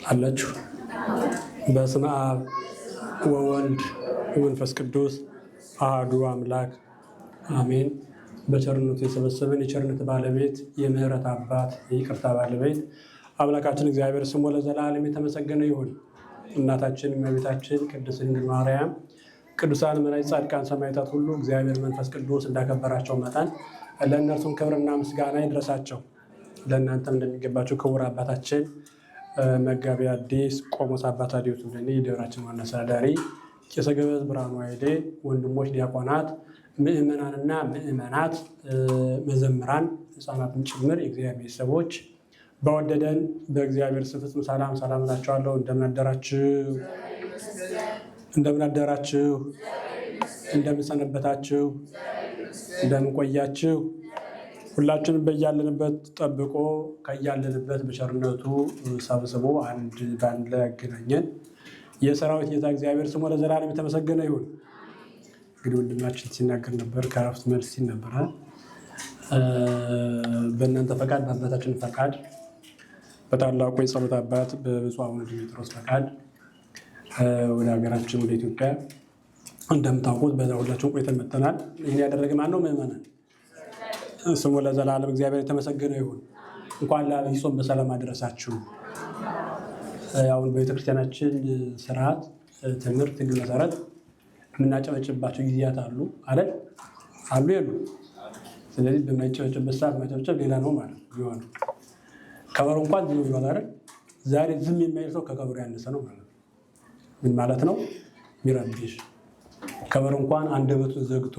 አላችሁ። በስመ አብ ወወልድ ወመንፈስ ቅዱስ አሐዱ አምላክ አሜን። በቸርነቱ የሰበሰበን የቸርነት ባለቤት የምህረት አባት የይቅርታ ባለቤት አምላካችን እግዚአብሔር ስሙ ለዘላለም የተመሰገነ ይሁን። እናታችን እመቤታችን ቅድስት ድንግል ማርያም፣ ቅዱሳን መላእክት፣ ጻድቃን፣ ሰማዕታት ሁሉ እግዚአብሔር መንፈስ ቅዱስ እንዳከበራቸው መጠን ለእነርሱም ክብርና ምስጋና ይድረሳቸው። ለእናንተም እንደሚገባቸው ክቡር አባታችን መጋቢ ሐዲስ ቆሞስ አባ ታዲዮስ ወልደኔ የደብራችን ዋና አስተዳዳሪ፣ ቄሰ ገበዝ ብርሃኑ ኃይሌ፣ ወንድሞች ዲያቆናት፣ ምእመናንና ምእመናት፣ መዘምራን፣ ሕፃናትም ጭምር የእግዚአብሔር ቤተሰቦች በወደደን በእግዚአብሔር ፍጹም ሰላም ሰላም እላችኋለሁ። እንደምን አደራችሁ? እንደምን አደራችሁ? እንደምን ሰነበታችሁ? እንደምን ቆያችሁ? ሁላችንም በያለንበት ጠብቆ ከያለንበት በቸርነቱ ሰብስቦ በአንድ ላይ ያገናኘን የሰራዊት ጌታ እግዚአብሔር ስሙ ለዘላለም የተመሰገነ ይሁን። እንግዲህ ወንድማችን ሲናገር ነበር፣ ከእረፍት መልስ ሲል ነበረ። በእናንተ ፈቃድ፣ በአባታችን ፈቃድ፣ በታላቁ የጸሎት አባት በብፁዕ አቡነ ዲሜጥሮስ ፈቃድ ወደ ሀገራችን ወደ ኢትዮጵያ እንደምታውቁት በዛ ሁላችን ቆይተን መጥተናል። ይህን ያደረገ ማን ነው? ምዕመናን። ስሙ ለዘላለም እግዚአብሔር የተመሰገነ ይሁን። እንኳን ለዐቢይ ጾም በሰላም አደረሳችሁ። አሁን በቤተክርስቲያናችን ስርዓት ትምህርት ሕግ መሰረት የምናጨበጭባቸው ጊዜያት አሉ አይደል? አሉ የሉ? ስለዚህ በማይጨበጭበት ሰዓት ማጨብጨብ ሌላ ነው ማለት ነው። ከበሮ እንኳን ዝም ብሏል አይደል? ዛሬ ዝም የማይል ሰው ከከበሮ ያነሰ ነው ማለት ነው። ምን ማለት ነው? ሚረብሽ ከበሮ እንኳን አንደበቱን ዘግቶ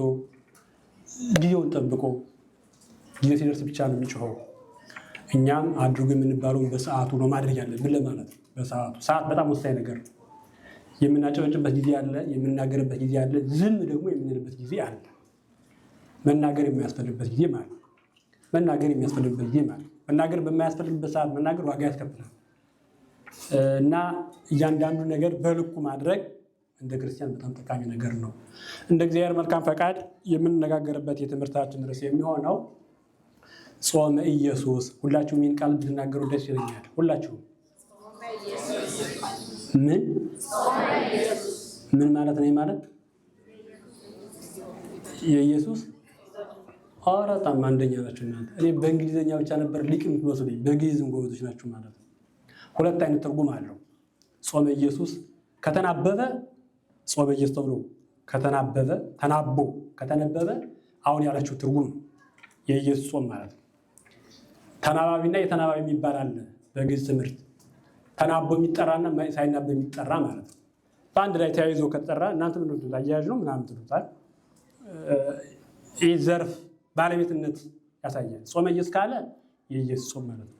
ጊዜውን ጠብቆ ጊዜ ሲደርስ ብቻ ነው የሚጮኸው። እኛም አድርጉ የምንባለውን በሰዓቱ ነው ማድረግ ያለብን ለማለት ነው። በሰዓቱ ሰዓት በጣም ወሳኝ ነገር ነው። የምናጨበጭበት ጊዜ አለ፣ የምናገርበት ጊዜ አለ፣ ዝም ደግሞ የምንልበት ጊዜ አለ። መናገር የሚያስፈልግበት ጊዜ ማለት ነው። መናገር የሚያስፈልግበት ጊዜ ማለት ነው። መናገር በማያስፈልግበት ሰዓት መናገር ዋጋ ያስከፍላል እና እያንዳንዱ ነገር በልኩ ማድረግ እንደ ክርስቲያን በጣም ጠቃሚ ነገር ነው። እንደ እግዚአብሔር መልካም ፈቃድ የምንነጋገርበት የትምህርታችን ርዕስ የሚሆነው ጾመ ኢየሱስ። ሁላችሁም ይህን ቃል ብትናገሩ ደስ ይለኛል። ሁላችሁም ምን ማለት ነው? ማለት የኢየሱስ በጣም አንደኛ ናቸው እናንተ። እኔ በእንግሊዝኛ ብቻ ነበር ሊቅ የምትመስሉኝ፣ በግዕዝም ጎበዞች ናችሁ ማለት ነው። ሁለት አይነት ትርጉም አለው ጾመ ኢየሱስ። ከተናበበ ጾመ ኢየሱስ ተብሎ ከተናበበ ተናቦ ከተነበበ አሁን ያላችሁ ትርጉም ነው የኢየሱስ ጾም ማለት ነው። ተናባቢና የተናባቢ የሚባል አለ በግዕዝ ትምህርት። ተናቦ የሚጠራና ሳይናበብ የሚጠራ ማለት ነው። በአንድ ላይ ተያይዞ ከተጠራ እናንተ ምን ትሉት? አያያዥ ነው ምናምን ትሉታል። ይህ ዘርፍ ባለቤትነት ያሳያል። ጾመ ኢየሱስ ካለ የኢየሱስ ጾም ማለት ነው።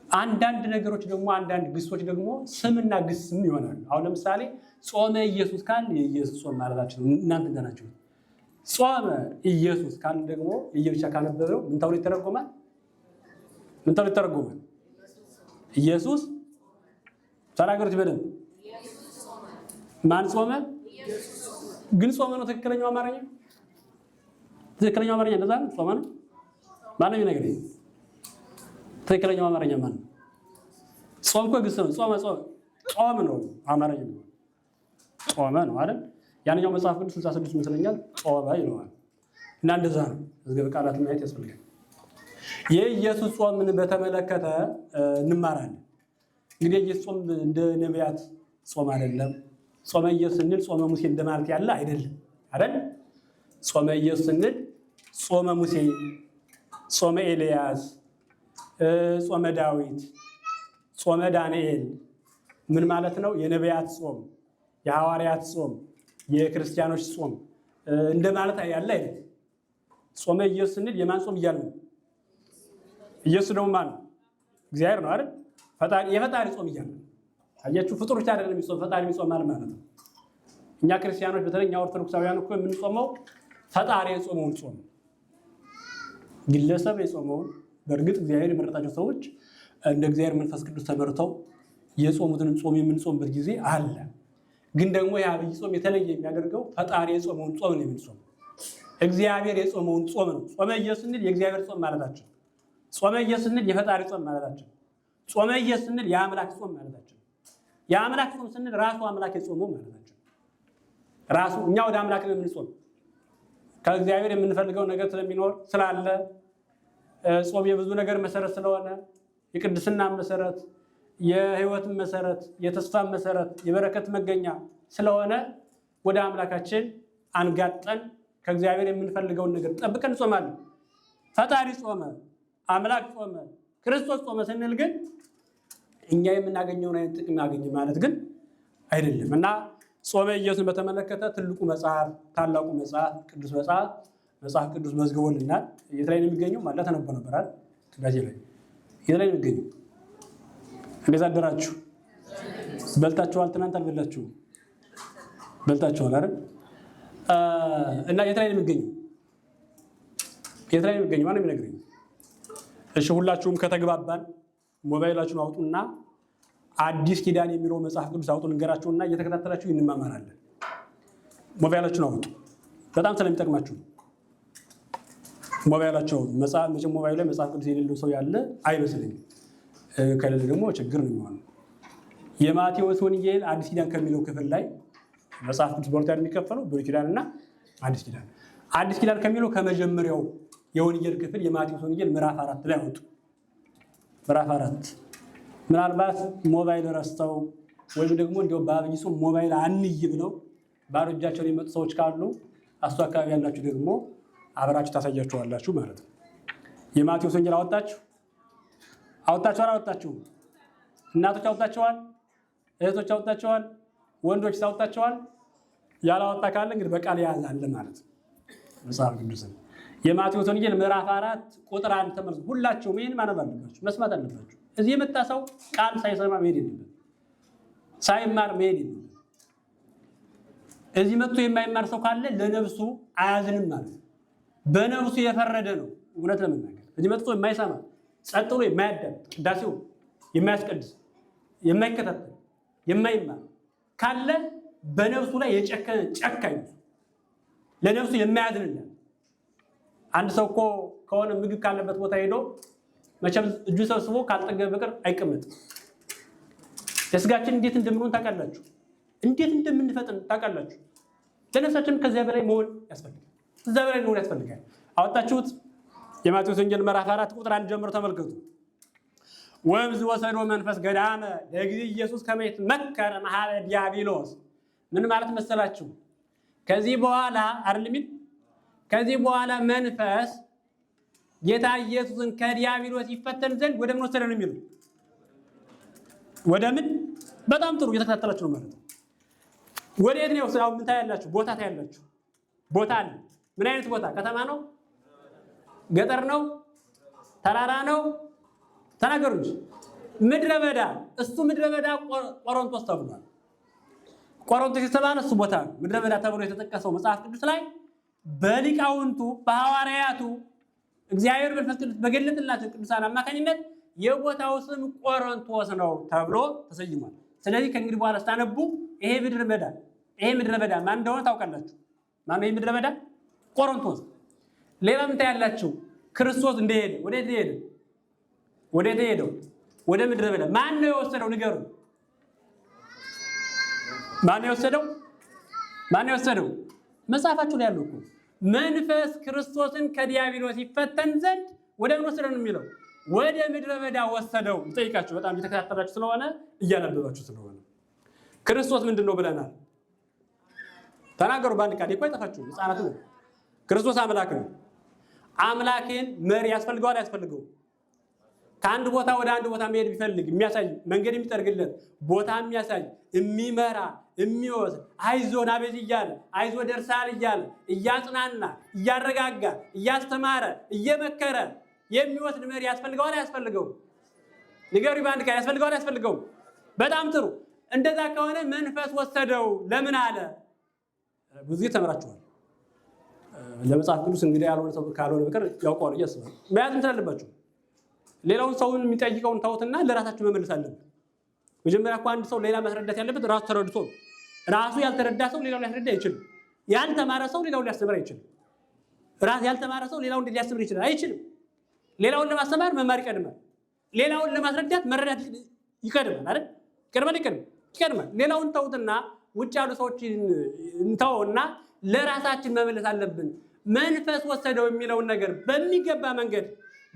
አንዳንድ ነገሮች ደግሞ አንዳንድ ግሶች ደግሞ ስምና ግስም ይሆናሉ። አሁን ለምሳሌ ጾመ ኢየሱስ ካለ የኢየሱስ ጾም ማለታችን ነው። እናንተ እንደናችሁ ጾመ ኢየሱስ ካለ ደግሞ የየብቻ ካነበበው ምን ተብሎ ይተረጎማል? ምን ተብሎ ይተረጎማል? ኢየሱስ ተናገሩት በደንብ። ማን ጾመ? ግን ጾመ ነው ትክክለኛው አማርኛ? ትክክለኛው አማርኛ እንደዛ ነው። ጾመ ነው። ማን ነው የሚነግረኝ? ትክክለኛው አማርኛ ማን ነው? ጾም እኮ ግስ ነው። ጾም ነው አማርኛ ነው። ጾመ ነው አይደል? ያንኛው መጽሐፍ ቅዱስ 66 ይመስለኛል ጾመ ይለዋል። እና እንደዛ ነው። መዝገበ ቃላት ማየት ያስፈልጋል። የኢየሱስ ጾምን በተመለከተ እንማራለን። እንግዲህ የኢየሱስ ጾም እንደ ነቢያት ጾም አይደለም። ጾመ ኢየሱስ ስንል ጾመ ሙሴ እንደማለት ያለ አይደለም አይደል? ጾመ ኢየሱስ ስንል ጾመ ሙሴ፣ ጾመ ኤልያስ፣ ጾመ ዳዊት፣ ጾመ ዳንኤል ምን ማለት ነው? የነቢያት ጾም፣ የሐዋርያት ጾም፣ የክርስቲያኖች ጾም እንደማለት ያለ አይደል? ጾመ ኢየሱስ ስንል የማን ጾም እያልን ነው? ኢየሱስ ደግሞ ማን ነው? እግዚአብሔር ነው አይደል? የፈጣሪ ጾም እያልን ነው። አያችሁ፣ ፍጡር ብቻ አይደለም የሚጾም፣ ፈጣሪ የሚጾም ማለት ነው። እኛ ክርስቲያኖች በተለይ እኛ ኦርቶዶክሳውያን እኮ የምንጾመው ፈጣሪ የጾመውን ጾም፣ ግለሰብ የጾመውን። በእርግጥ እግዚአብሔር የመረጣቸው ሰዎች እንደ እግዚአብሔር መንፈስ ቅዱስ ተመርተው የጾሙትን ጾም የምንጾምበት ጊዜ አለ። ግን ደግሞ የዐቢይ ጾም የተለየ የሚያደርገው ፈጣሪ የጾመውን ጾም ነው የምንጾም። እግዚአብሔር የጾመውን ጾም ነው። ጾመ ኢየሱስ ስንል የእግዚአብሔር ጾም ማለታችን፣ ጾመ ኢየሱስ ስንል የፈጣሪ ጾም ማለታችን፣ ጾመ ኢየሱስ ስንል የአምላክ ጾም ማለታችን። የአምላክ ጾም ስንል ራሱ አምላክ የጾመው ማለታችን ራሱ እኛ ወደ አምላክ ነው የምንጾም ከእግዚአብሔር የምንፈልገው ነገር ስለሚኖር ስላለ ጾም የብዙ ነገር መሰረት ስለሆነ የቅድስና መሰረት የህይወት መሰረት የተስፋ መሰረት የበረከት መገኛ ስለሆነ ወደ አምላካችን አንጋጠን ከእግዚአብሔር የምንፈልገውን ነገር ጠብቀን ጾማለን። ፈጣሪ ጾመ፣ አምላክ ጾመ፣ ክርስቶስ ጾመ ስንል ግን እኛ የምናገኘውን አይነት ጥቅም ያገኝ ማለት ግን አይደለም እና ጾመ ኢየሱስን በተመለከተ ትልቁ መጽሐፍ ታላቁ መጽሐፍ ቅዱስ መጽሐፍ ቅዱስ መዝግቦልናል። የት ላይ ነው የሚገኘው? ማለት ተነበ ነበራል ትጋዜ ላይ የት ላይ ነው የሚገኘው? እንዴት አደራችሁ? በልታችኋል? ትናንት አልበላችሁም? በልታችኋል አይደል? እና የት ላይ ነው የሚገኘው? የት ላይ ነው የሚገኘው? ማነው የሚነግረኝ? እሺ ሁላችሁም ከተግባባን ሞባይላችሁን አውጡና አዲስ ኪዳን የሚለው መጽሐፍ ቅዱስ አውጡ ንገራችሁና እየተከታተላችሁ እንማማራለን። ሞባይላችሁን አውጡ፣ በጣም ስለሚጠቅማችሁ። ሞባይላችሁ መቼም ሞባይሉ ላይ መጽሐፍ ቅዱስ የሌለው ሰው ያለ አይመስለኝም። ከሌለ ደግሞ ችግር ነው የሚሆነው። የማቴዎስ ወንጌል አዲስ ኪዳን ከሚለው ክፍል ላይ መጽሐፍ ቅዱስ በሁለት የሚከፈለው ብሉይ ኪዳንና አዲስ ኪዳን። አዲስ ኪዳን ከሚለው ከመጀመሪያው የወንጌል ክፍል የማቴዎስ ወንጌል ምዕራፍ 4 ላይ አውጡ። ምዕራፍ 4 ምናልባት ሞባይል ረስተው ወይም ደግሞ እንዲያው በአብይ ጾም ሞባይል አንይ ብለው ባዶ እጃቸውን የመጡ ሰዎች ካሉ አሱ አካባቢ ያላችሁ ደግሞ አብራችሁ ታሳያችኋላችሁ ማለት ነው። የማቴዎስ ወንጌል አወጣችኋል? እናቶች አወጣችኋል? እህቶች አወጣችኋል? ወንዶች አወጣችኋል? ያላወጣ ካለ እንግዲህ በቃል ያዛለ ማለት ነው። መጽሐፍ ቅዱስን የማቴዎስ ወንጌል ምዕራፍ 4 ቁጥር 1 ተመልከቱ። ሁላችሁም ይሄን ማነብ አለባችሁ፣ መስማት አለባችሁ። እዚህ የመጣ ሰው ቃል ሳይሰማ መሄድ የለበትም፣ ሳይማር መሄድ የለበትም። እዚህ መጥቶ የማይማር ሰው ካለ ለነፍሱ አያዝንም ማለት ነው። በነፍሱ የፈረደ ነው። እውነት ለመናገር እዚህ መጥቶ የማይሰማ ጸጥ ብሎ የማያዳምጥ ቅዳሴው የማያስቀድስ የማይከታተል የማይማር ካለ በነፍሱ ላይ የጨከነ ጨካኝ ለነፍሱ የማያዝንላት። አንድ ሰው እኮ ከሆነ ምግብ ካለበት ቦታ ሄዶ መቼም እጁ ሰብስቦ ካልጠገበ በቀር አይቀመጥም። ለስጋችን እንዴት እንደምንሆን ታውቃላችሁ፣ እንዴት እንደምንፈጥን ታውቃላችሁ። ለነፍሳችን ከዚያ በላይ መሆን ያስፈልጋል፣ እዛ በላይ መሆን ያስፈልጋል። አወጣችሁት? የማቴዎስ ወንጌል ምዕራፍ 4 ቁጥር 1 ጀምሮ ተመልከቱ። ወእምዝ ወሰዶ መንፈስ ገዳመ ለጊዜ ኢየሱስ ከመይት መከረ መሐበ ዲያብሎስ። ምን ማለት መሰላችሁ? ከዚህ በኋላ አይደለም ከዚህ በኋላ መንፈስ ጌታ ኢየሱስን ከዲያብሎስ ይፈተን ዘንድ ወደ ምን ወሰደ ነው የሚለው? ወደ ምን? በጣም ጥሩ እየተከታተላችሁ ነው ማለት ነው። ወደ የት ነው? አሁን ምን ታያላችሁ? ቦታ ታያላችሁ። ቦታ አለ። ምን አይነት ቦታ? ከተማ ነው? ገጠር ነው? ተራራ ነው? ተናገሩ እንጂ። ምድረ በዳ። እሱ ምድረ በዳ ቆሮንቶስ ተብሏል። ቆሮንቶስ የተባለ እሱ ቦታ ነው። ምድረ በዳ ተብሎ የተጠቀሰው መጽሐፍ ቅዱስ ላይ በሊቃውንቱ በሐዋርያቱ እግዚአብሔር መንፈስ ቅዱስ በገለጠላቸው ቅዱሳን አማካኝነት የቦታው ስም ቆሮንቶስ ነው ተብሎ ተሰይሟል። ስለዚህ ከእንግዲህ በኋላ ስታነቡ ይሄ ምድረ በዳ ማን እንደሆነ ታውቃላችሁ። ማን ነው ይሄ ምድረ በዳ? ቆሮንቶስ። ሌላ ምን ታያላችሁ? ክርስቶስ እንደሄደ ወዴት ሄደው? ወደ ምድረ በዳ። ማን ነው የወሰደው? ንገሩ። ማን ነው የወሰደው? መጽሐፋችሁ ላይ ያለው እኮ መንፈስ ክርስቶስን ከዲያብሎስ ይፈተን ዘንድ ወደ ምን ወሰደው ነው የሚለው? ወደ ምድረ በዳ ወሰደው። ልጠይቃችሁ፣ በጣም እየተከታተላችሁ ስለሆነ እያነበባችሁ ስለሆነ ክርስቶስ ምንድን ነው ብለናል? ተናገሩ። በአንድ ቃል እኮ አይጠፋችሁም። ሕፃናት ነው። ክርስቶስ አምላክ ነው። አምላክን መሪ ያስፈልገዋል? አያስፈልገውም? ከአንድ ቦታ ወደ አንድ ቦታ መሄድ ቢፈልግ የሚያሳይ መንገድ የሚጠርግለት ቦታ የሚያሳይ የሚመራ የሚወስድ አይዞን አቤት እያለ አይዞ ደርሳል እያለ እያጽናና እያረጋጋ እያስተማረ እየመከረ የሚወስድ መሪ ያስፈልገዋል? አያስፈልገውም? ንገሪ በአንድ ቃል። ያስፈልገዋል? አያስፈልገውም? በጣም ጥሩ። እንደዛ ከሆነ መንፈስ ወሰደው ለምን አለ? ብዙ ጊዜ ተምራችኋል። ለመጽሐፍ ቅዱስ እንግዲህ ያልሆነ ሰው ካልሆነ በቀር ያውቀዋል እያስባል መያዝ ትችላላችሁ። ሌላውን ሰውን የሚጠይቀውን ተውትና ለራሳችሁ መመለስ አለብን። መጀመሪያ እኮ አንድ ሰው ሌላ ማስረዳት ያለበት ራሱ ተረድቶ ነው። ራሱ ያልተረዳ ሰው ሌላው ሊያስረዳ አይችልም። ያልተማረ ሰው ሌላውን ሊያስተምር አይችልም። ራስ ያልተማረ ሰው ሌላውን ሊያስተምር ይችላል? አይችልም። ሌላውን ለማስተማር መማር ይቀድማል። ሌላውን ለማስረዳት መረዳት ይቀድማል አይደል? ይቀድማል። ይቀድማል። ሌላውን ተውትና ውጭ ያሉ ሰዎችን እንተውና ለራሳችን መመለስ አለብን። መንፈስ ወሰደው የሚለውን ነገር በሚገባ መንገድ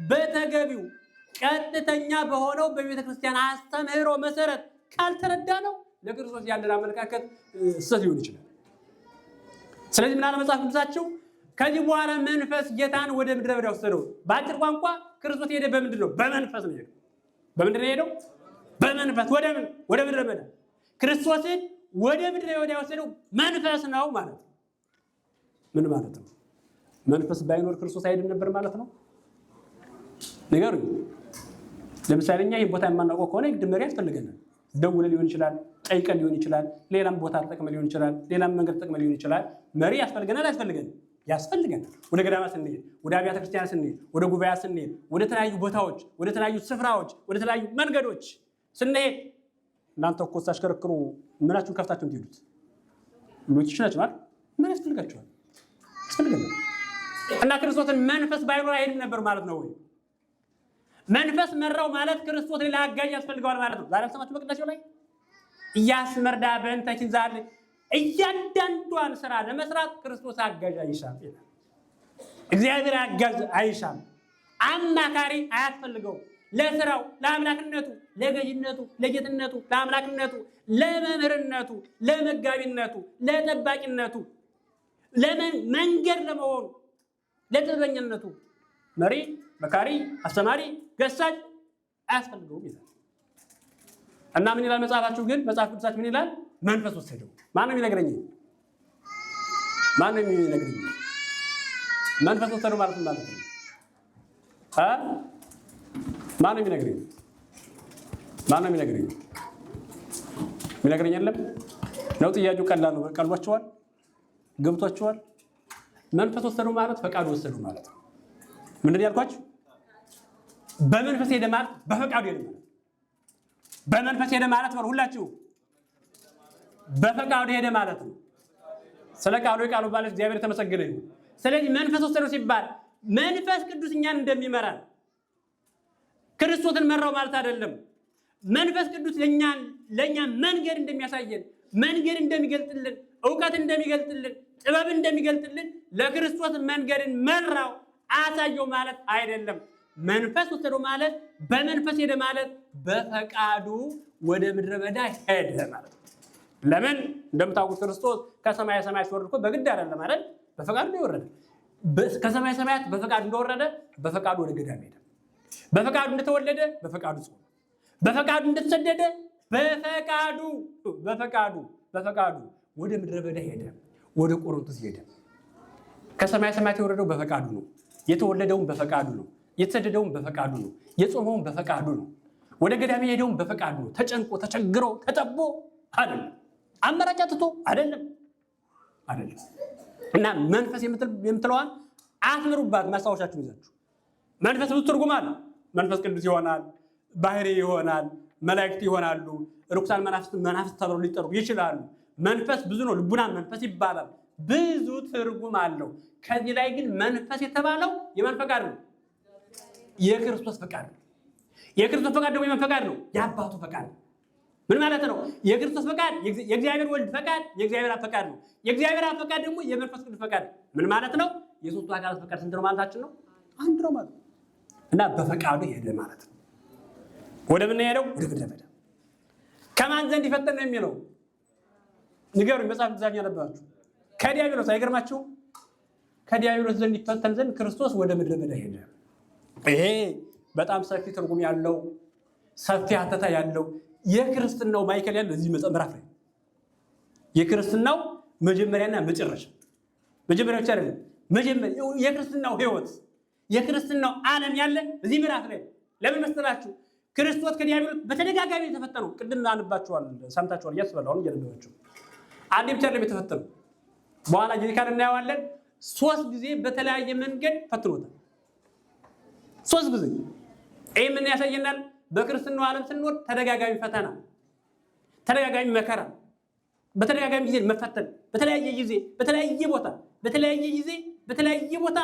በተገቢው ቀጥተኛ በሆነው በቤተ ክርስቲያን አስተምህሮ መሰረት ካልተረዳ ነው ለክርስቶስ ያለን አመለካከት ስህተት ሊሆን ይችላል። ስለዚህ ምን አለ መጽሐፍ ቅዱሳቸው? ከዚህ በኋላ መንፈስ ጌታን ወደ ምድረ በዳ ወሰደው። በአጭር ቋንቋ ክርስቶስ ሄደ በምንድን ነው? በመንፈስ ነው ሄደው። በምንድን ነው ሄደው? በመንፈስ። ወደ ምን? ወደ ምድረ በዳ። ክርስቶስን ወደ ምድረ በዳ የወሰደው መንፈስ ነው ማለት ነው። ምን ማለት ነው? መንፈስ ባይኖር ክርስቶስ አይድን ነበር ማለት ነው? ንገሩኝ። ለምሳሌ እኛ ይህን ቦታ የማናውቀው ከሆነ ግድ መሪ ያስፈልገናል። ደውለን ሊሆን ይችላል፣ ጠይቀን ሊሆን ይችላል፣ ሌላም ቦታ ተጠቅመን ሊሆን ይችላል፣ ሌላም መንገድ ተጠቅመን ሊሆን ይችላል። መሪ ያስፈልገናል አያስፈልገንም? ያስፈልገናል። ወደ ገዳማት ስንሄድ፣ ወደ አብያተ ክርስቲያን ስንሄድ፣ ወደ ጉባኤያት ስንሄድ፣ ወደ ተለያዩ ቦታዎች፣ ወደ ተለያዩ ስፍራዎች፣ ወደ ተለያዩ መንገዶች ስንሄድ እናንተ እኮ ሳሽከረክሩ ምናችሁን ከፍታችሁ ትሄዱት ሎጂክ ናችሁ ማለት ምን ያስፈልጋችኋል? ያስፈልገናል። እና ክርስቶስን መንፈስ ባይኖር አይሄድም ነበር ማለት ነው ወይ? መንፈስ መራው ማለት ክርስቶስ ሌላ አጋዥ ያስፈልገዋል ማለት ነው። ዛሬ አልሰማችሁ በቅዳሴው ላይ እያስመርዳ በእንተችን ዛሬ እያንዳንዷን ስራ ለመስራት ክርስቶስ አጋዥ አይሻም ይላል። እግዚአብሔር አጋዥ አይሻም፣ አማካሪ አያስፈልገው። ለስራው፣ ለአምላክነቱ፣ ለገዥነቱ፣ ለጌትነቱ፣ ለአምላክነቱ፣ ለመምህርነቱ፣ ለመጋቢነቱ፣ ለጠባቂነቱ፣ መንገድ ለመሆኑ፣ ለጥበበኝነቱ መሪ፣ መካሪ፣ አስተማሪ፣ ገሳጭ አያስፈልገውም ይላል። እና ምን ይላል መጽሐፋችሁ? ግን መጽሐፍ ቅዱሳችሁ ምን ይላል? መንፈስ ወሰደው። ማን ነው የሚነግረኝ? ማን ነው የሚነግረኝ? መንፈስ ወሰደው ማለት ነው ማለት ነው። ማን ነው የሚነግረኝ? ማን ነው የሚነግረኝ? የሚነግረኝ የለም ነው? ጥያቄው ቀላል ነው። ቀልቧቸዋል? ገብቷቸዋል? መንፈስ ወሰደው ማለት ፈቃዱ ወሰደው ማለት ነው። ምንድን ያልኳችሁ? በመንፈስ ሄደ ማለት በፈቃዱ ሄደ ማለት። በመንፈስ ሄደ ማለት ነው። ሁላችሁ በፈቃዱ ሄደ ማለት ነው። ስለ ቃሉ የቃሉ ባለቤት እግዚአብሔር የተመሰገነ ይሁን። ስለዚህ መንፈስ ወሰደው ሲባል መንፈስ ቅዱስ እኛን እንደሚመራን ክርስቶስን መራው ማለት አይደለም። መንፈስ ቅዱስ ለእኛ መንገድ እንደሚያሳየን፣ መንገድ እንደሚገልጥልን፣ እውቀት እንደሚገልጥልን፣ ጥበብ እንደሚገልጥልን ለክርስቶስ መንገድን መራው አሳየው ማለት አይደለም። መንፈስ ወሰደው ማለት በመንፈስ ሄደ ማለት በፈቃዱ ወደ ምድረ በዳ ሄደ ማለት ነው። ለምን? እንደምታውቁት ክርስቶስ ከሰማይ ሰማያት ሲወርድ እኮ በግድ አይደለም ማለት በፈቃዱ ነው የወረደ። ከሰማይ ሰማያት በፈቃዱ እንደወረደ በፈቃዱ ወደ ገዳም ሄደ። በፈቃዱ እንደተወለደ በፈቃዱ ጾመ። በፈቃዱ እንደተሰደደ በፈቃዱ ወደ ምድረ በዳ ሄደ፣ ወደ ቆሮንቶስ ሄደ። ከሰማይ ሰማያት የወረደው በፈቃዱ ነው። የተወለደውም በፈቃዱ ነው። የተሰደደውም በፈቃዱ ነው። የጾመውም በፈቃዱ ነው። ወደ ገዳም የሄደውም በፈቃዱ ነው። ተጨንቆ ተቸግሮ ተጠቦ አይደለም። አማራጭ አጥቶ አይደለም። እና መንፈስ የምትለዋን አትምሩባት። ማስታወሻችሁን ይዛችሁ መንፈስ ብዙ ትርጉም አለ። መንፈስ ቅዱስ ይሆናል፣ ባህሪ ይሆናል፣ መላእክት ይሆናሉ፣ ርኩሳን መናፍስት ተብለው ሊጠሩ ይችላሉ። መንፈስ ብዙ ነው። ልቡና መንፈስ ይባላል። ብዙ ትርጉም አለው። ከዚህ ላይ ግን መንፈስ የተባለው የማን ፈቃድ ነው? የክርስቶስ ፈቃድ ነው። የክርስቶስ ፈቃድ ደግሞ የማን ፈቃድ ነው? የአባቱ ፈቃድ ነው። ምን ማለት ነው? የክርስቶስ ፈቃድ የእግዚአብሔር ወልድ ፈቃድ የእግዚአብሔር አብ ፈቃድ ነው። የእግዚአብሔር አብ ፈቃድ ደግሞ የመንፈስ ቅዱስ ፈቃድ። ምን ማለት ነው? የሶስቱ አካላት ፈቃድ ስንት ነው ማለታችን ነው? አንድ ነው ማለት ነው። እና በፈቃዱ ሄደ ማለት ነው። ወደ ምን ሄደው? ወደ ምድረ በዳ። ከማን ዘንድ ይፈተን ነው የሚለው? ንገሩኝ። መጽሐፍ ቅዱሳችሁ ያነበባችሁ ከዲያብሎስ አይገርማችሁም? ከዲያብሎስ ዘንድ ይፈተን ዘንድ ክርስቶስ ወደ ምድረ በዳ ሄደ። ይሄ በጣም ሰፊ ትርጉም ያለው ሰፊ ሀተታ ያለው የክርስትናው ማይከል ያለው እዚህ ምዕራፍ ላይ የክርስትናው መጀመሪያና መጨረሻ መጀመሪያ ብቻ አይደለም፣ የክርስትናው ሕይወት የክርስትናው ዓለም ያለ እዚህ ምዕራፍ ላይ። ለምን መሰላችሁ? ክርስቶስ ከዲያብሎስ በተደጋጋሚ የተፈተነው ቅድም አንባችኋል፣ ሰምታችኋል እያስበላሁ ነው እያነበባችሁ። አንዴ ብቻ አይደለም የተፈተነው። በኋላ ጊዜ ካለ እናየዋለን። 3 ጊዜ በተለያየ መንገድ ፈትኖታል። 3 ጊዜ። ይህ ምን ያሳየናል? በክርስትናው ዓለም ስንኖር ተደጋጋሚ ፈተና፣ ተደጋጋሚ መከራ፣ በተደጋጋሚ ጊዜ መፈተን፣ በተለያየ ጊዜ በተለያየ ቦታ በተለያየ ጊዜ በተለያየ ቦታ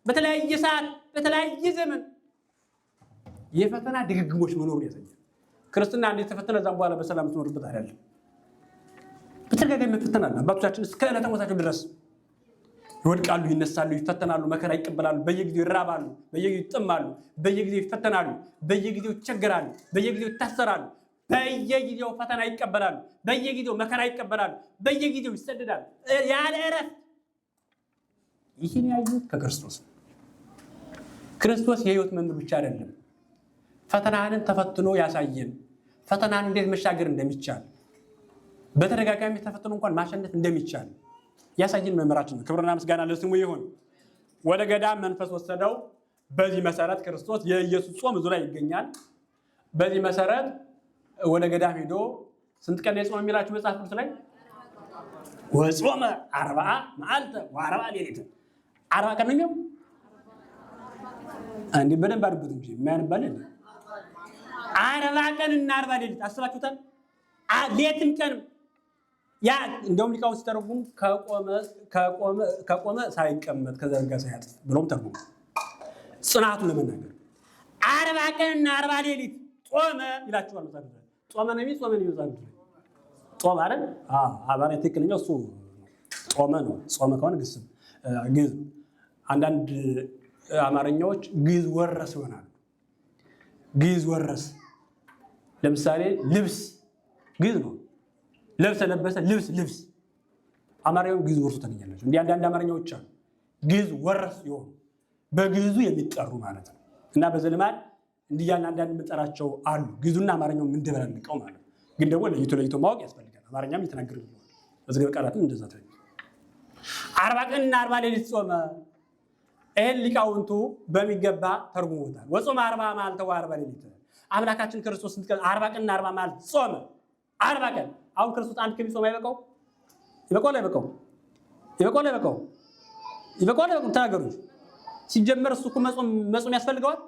በተለያየ ሰዓት በተለያየ ዘመን የፈተና ድግግሞች መኖሩን ያሳያል። ክርስትና እንዴት ተፈተነ እዛም በኋላ በሰላም ትኖርበት አይደለም። በተደጋጋሚ መፈተናል። አባቶቻችን እስከ ዕለተ ሞታቸው ድረስ ይወድቃሉ፣ ይነሳሉ፣ ይፈተናሉ፣ መከራ ይቀበላሉ፣ በየጊዜው ይራባሉ፣ በየጊዜው ይጠማሉ፣ በየጊዜው ይፈተናሉ፣ በየጊዜው ይቸገራሉ፣ በየጊዜው ይታሰራሉ፣ በየጊዜው ፈተና ይቀበላሉ፣ በየጊዜው መከራ ይቀበላሉ፣ በየጊዜው ይሰደዳሉ ያለ እረፍት። ይህን ያዩት ከክርስቶስ። ክርስቶስ የህይወት መምህር ብቻ አይደለም፣ ፈተናን ተፈትኖ ያሳየን፣ ፈተናን እንዴት መሻገር እንደሚቻል፣ በተደጋጋሚ ተፈትኖ እንኳን ማሸነፍ እንደሚቻል ያሳየን መምህራችን ነው። ክብርና ምስጋና ለስሙ ይሁን። ወደ ገዳም መንፈስ ወሰደው። በዚህ መሰረት ክርስቶስ የኢየሱስ ጾም እዙ ላይ ይገኛል። በዚህ መሰረት ወደ ገዳም ሄዶ ስንት ቀን የጾም የሚላችሁ መጽሐፍ ቅዱስ ላይ ወጾመ 40 መዓልተ ወ40 ሌሊት 40 ቀን ነው። አንዴ በደንብ አድርጉት እንጂ የማያነባል 40 ቀንና 40 ሌሊት አስባችሁታል? ሌትም ቀንም ያ እንደውም ሊቃውንት ሲተረጉም ከቆመ ሳይቀመጥ ከዘረጋ ሳያጥፍ ብሎም ተርጉም ጽናቱን ለመናገር 40 ቀንና 40 ሌሊት ጾመ ይላችኋል። ጾመ ነው የሚል ጾመ ነው ይዛል ጾመ አይደል? አባሪ ትክክለኛው እሱ ጾመ ነው። ጾመ ከሆነ ግዕዝ አንዳንድ አማርኛዎች ግዕዝ ወረስ ይሆናል። ግዕዝ ወረስ ለምሳሌ ልብስ ግዕዝ ነው። ለብሰ ለበሰ ልብስ አማርኛው ግዕዝ ወርሶ ተገኛለች። እንዲህ አንዳንድ አማርኛዎች አሉ ግዕዝ ወረስ ይሆኑ በግዕዙ የሚጠሩ ማለት ነው። እና በዘልማድ እንዲህ ያን አንዳንድ የምንጠራቸው አሉ ግዕዙና አማርኛው እንደበላልቀው ማለት ነው። ግን ደግሞ ለይቶ ማወቅ ያስፈልጋል። አማርኛም እየተናገረ ነው። በዚህ ቃላትም እንደዛ ታዩ 40 ቀንና 40 ሌሊት ጾመ። ይሄን ሊቃውንቱ በሚገባ ተርጉሞታል። ወጾመ 40 መዓልተ ወ40 ሌሊት አምላካችን ክርስቶስ 40 ቀንና 40 መዓልት ጾመ። 40 ቀን አሁን ክርስቶስ አንድ ቀን ጾም አይበቃው? ይበቃው ተናገሩ። ሲጀመር እሱ እኮ መጾም ያስፈልገዋል።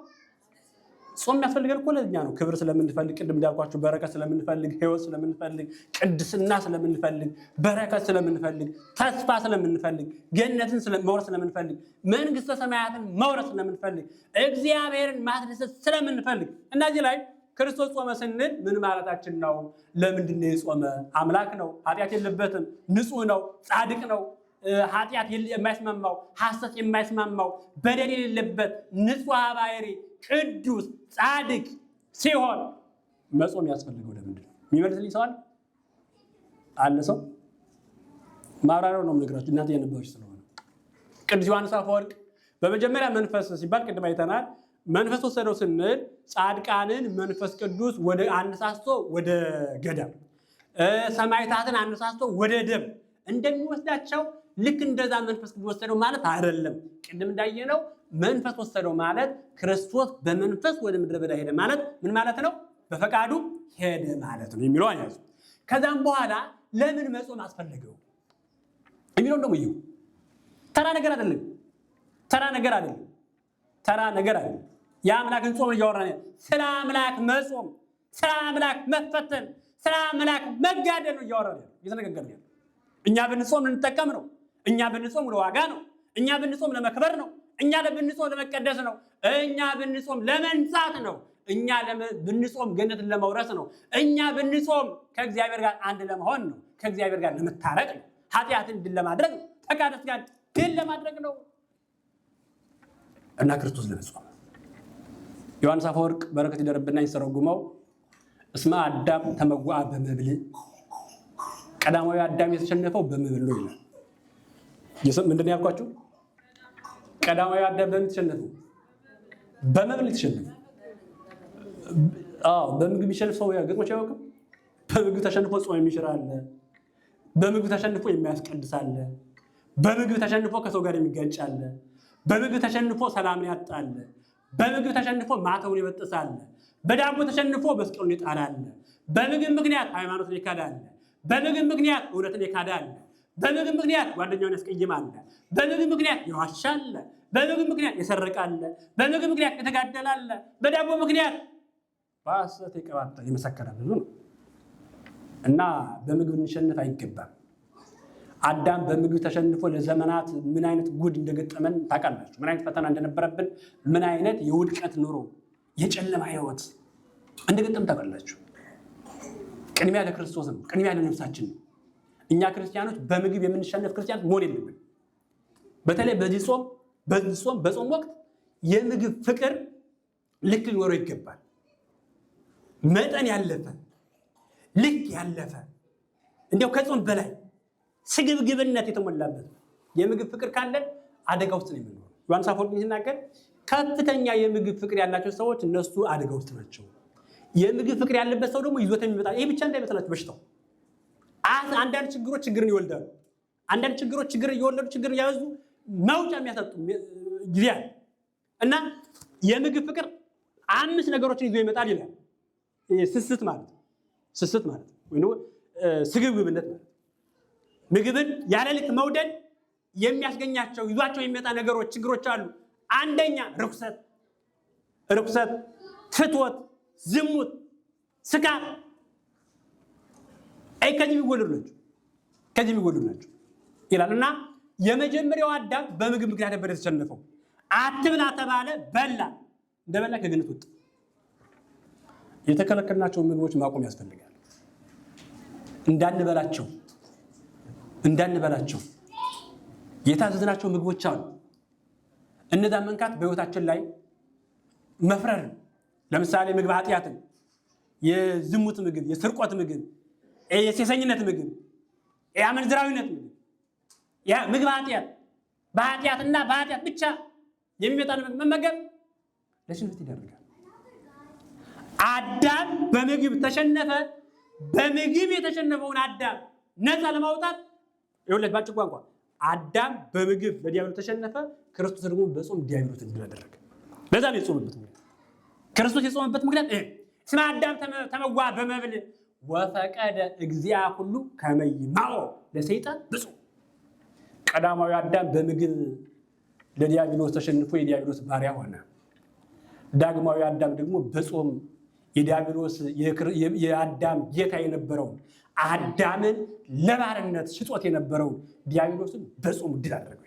ጾም ያስፈልገን እኮ ለኛ ነው። ክብር ስለምንፈልግ፣ ቅድም እንዳልኳችሁ በረከት ስለምንፈልግ፣ ሕይወት ስለምንፈልግ፣ ቅድስና ስለምንፈልግ፣ በረከት ስለምንፈልግ፣ ተስፋ ስለምንፈልግ፣ ገነትን መውረስ ስለምንፈልግ፣ መንግስተ ሰማያትን መውረስ ስለምንፈልግ፣ እግዚአብሔርን ማስደሰት ስለምንፈልግ እነዚህ ላይ ክርስቶስ ጾመ ስንል ምን ማለታችን ነው? ለምንድን ነው የጾመ? አምላክ ነው፣ ኃጢአት የለበትም፣ ንጹህ ነው፣ ጻድቅ ነው፣ ኃጢአት የማይስማማው ሐሰት የማይስማማው በደል የሌለበት ንጹህ ባሕርይ ቅዱስ ጻድቅ ሲሆን መጾም ያስፈልገው ለምንድን ነው? የሚመልስልኝ ሰው አለ? ሰው ማብራሪያው ነው የምነግራችሁ እናንተ ያነበባችሁ ስለሆነ። ቅዱስ ዮሐንስ አፈወርቅ በመጀመሪያ መንፈስ ሲባል ቅድም አይተናል። መንፈስ ወሰደው ስንል ጻድቃንን መንፈስ ቅዱስ ወደ አነሳስቶ ወደ ገዳም፣ ሰማዕታትን አነሳስቶ ወደ ደም እንደሚወስዳቸው ልክ እንደዛ መንፈስ ቅዱስ ወሰደው ማለት አይደለም። ቅድም እንዳየነው መንፈስ ወሰደው ማለት ክርስቶስ በመንፈስ ወደ ምድረ በዳ ሄደ ማለት ምን ማለት ነው? በፈቃዱ ሄደ ማለት ነው የሚለው አያዙ። ከዛም በኋላ ለምን መጾም አስፈለገው የሚለው ደግሞ ይሁ ተራ ነገር አይደለም። የአምላክን ጾም እያወራን ስለ አምላክ መጾም፣ ስለ አምላክ መፈተን፣ ስለ አምላክ መጋደል ነው እያወራን እየተነጋገርን ያለው። እኛ ብንጾም ልንጠቀም ነው። እኛ ብንጾም ለዋጋ ነው። እኛ ብንጾም ለመክበር ነው። እኛ ብንጾም ለመቀደስ ነው። እኛ ብንጾም ለመንጻት ነው። እኛ ብንጾም ገነትን ለመውረስ ነው። እኛ ብንጾም ከእግዚአብሔር ጋር አንድ ለመሆን ነው። ከእግዚአብሔር ጋር ለመታረቅ ነው። ኃጢአትን ድል ለማድረግ ነው። ተቃደስ ጋር ድል ለማድረግ ነው እና ክርስቶስ ለመጾም ዮሐንስ አፈወርቅ በረከት ይደርብና ይተረጉመው እስመ አዳም ተመጓአ በመብል፣ ቀዳማዊ አዳም የተሸነፈው በመብል ነው ይላል። ምንድን ነው ያልኳችሁ? ቀዳማዊ አዳም በምን ተሸነፈው? በመብል ተሸነፈ። በምግብ የሚሸነፍ ሰው ገጥሞች አያውቅም? በምግብ ተሸንፎ ጾም የሚሽር አለ። በምግብ ተሸንፎ የሚያስቀድስ አለ። በምግብ ተሸንፎ ከሰው ጋር የሚጋጭ አለ። በምግብ ተሸንፎ ሰላምን ያጣል። በምግብ ተሸንፎ ማተውን ይበጥሳል። በዳቦ ተሸንፎ መስቀሉን ይጣላል። በምግብ ምክንያት ሃይማኖትን ይካዳል። በምግብ ምክንያት እውነትን ይካዳል። በምግብ ምክንያት ጓደኛውን ያስቀይማል። በምግብ ምክንያት ይዋሻል። በምግብ ምክንያት ይሰርቃል። በምግብ ምክንያት ይተጋደላል። በዳቦ ምክንያት በሐሰት ይቀባጥራል፣ ይመሰክራል። ብዙ ነው እና በምግብ እንሸነፍ አይገባም። አዳም በምግብ ተሸንፎ ለዘመናት ምን አይነት ጉድ እንደገጠመን ታውቃላችሁ። ምን አይነት ፈተና እንደነበረብን፣ ምን አይነት የውድቀት ኑሮ የጨለማ ሕይወት እንደገጠመን ታውቃላችሁ። ቅድሚያ ለክርስቶስ ነው። ቅድሚያ ለነፍሳችን ነው። እኛ ክርስቲያኖች በምግብ የምንሸነፍ ክርስቲያኖች መሆን የለብንም። በተለይ በጾም ወቅት የምግብ ፍቅር ልክ ሊኖረው ይገባል። መጠን ያለፈ ልክ ያለፈ እንዲያው ከጾም በላይ ስግብግብነት የተሞላበት የምግብ ፍቅር ካለን አደጋ ውስጥ ነው የምንኖረው። ዮሐንስ አፈወርቅ ሲናገር ከፍተኛ የምግብ ፍቅር ያላቸው ሰዎች እነሱ አደጋ ውስጥ ናቸው። የምግብ ፍቅር ያለበት ሰው ደግሞ ይዞት የሚመጣ ይሄ ብቻ እንዳይመስላችሁ በሽታው አንዳንድ ችግሮች ችግርን ይወልዳሉ። አንዳንድ ችግሮች ችግር እየወለዱ ችግር እያበዙ መውጫ የሚያሳጡ ጊዜ አለ እና የምግብ ፍቅር 5 ነገሮችን ይዞ ይመጣል ይላል። ስስት ማለት ወይ ስግብግብነት ማለት ምግብን ያለ ልክ መውደድ የሚያስገኛቸው ይዟቸው የሚመጣ ነገሮች ችግሮች አሉ። አንደኛ ርኩሰት፣ ፍትወት፣ ዝሙት፣ ስካር ከዚህ የሚወለዱ ናቸው ይላል እና የመጀመሪያው አዳም በምግብ ምክንያት ነበር የተሸነፈው። አትብላ ተባለ፣ በላ። እንደበላ ከገነት ወጣ። የተከለከልናቸውን ምግቦች ማቆም ያስፈልጋል። እንዳንበላቸው የታዘዝናቸው ምግቦች አሉ። እነዛ መንካት በህይወታችን ላይ መፍረር። ለምሳሌ ምግብ ኃጢአትን፣ የዝሙት ምግብ፣ የስርቆት ምግብ፣ የሴሰኝነት ምግብ፣ የአመንዝራዊነት ምግብ ኃጢአት፣ በኃጢአትና በኃጢአት ብቻ የሚመጣ መመገብ ለሽንፈት ይዳርጋል። አዳም በምግብ ተሸነፈ። በምግብ የተሸነፈውን አዳም ነፃ ለማውጣት ይኸውልህ ባጭር ቋንቋ አዳም በምግብ ለዲያብሎስ ተሸነፈ። ክርስቶስ ደግሞ በጾም ዲያብሎስን ድል አደረገ። ለዛ ነው የጾመበት ምክንያት። ክርስቶስ የጾመበት ምክንያት እስመ አዳም ተመዋ በመብል ወፈቀደ እግዚአ ሁሉ ከመ ይማኦ ለሰይጣን ብፁዕ። ቀዳማዊ አዳም በምግብ ለዲያብሎስ ተሸንፎ የዲያብሎስ ባሪያ ሆነ። ዳግማዊ አዳም ደግሞ በጾም የዲያብሎስ የአዳም ጌታ የነበረውን አዳምን ለባርነት ሽጦት የነበረውን ዲያብሎስን በጾም ድል አደረገው።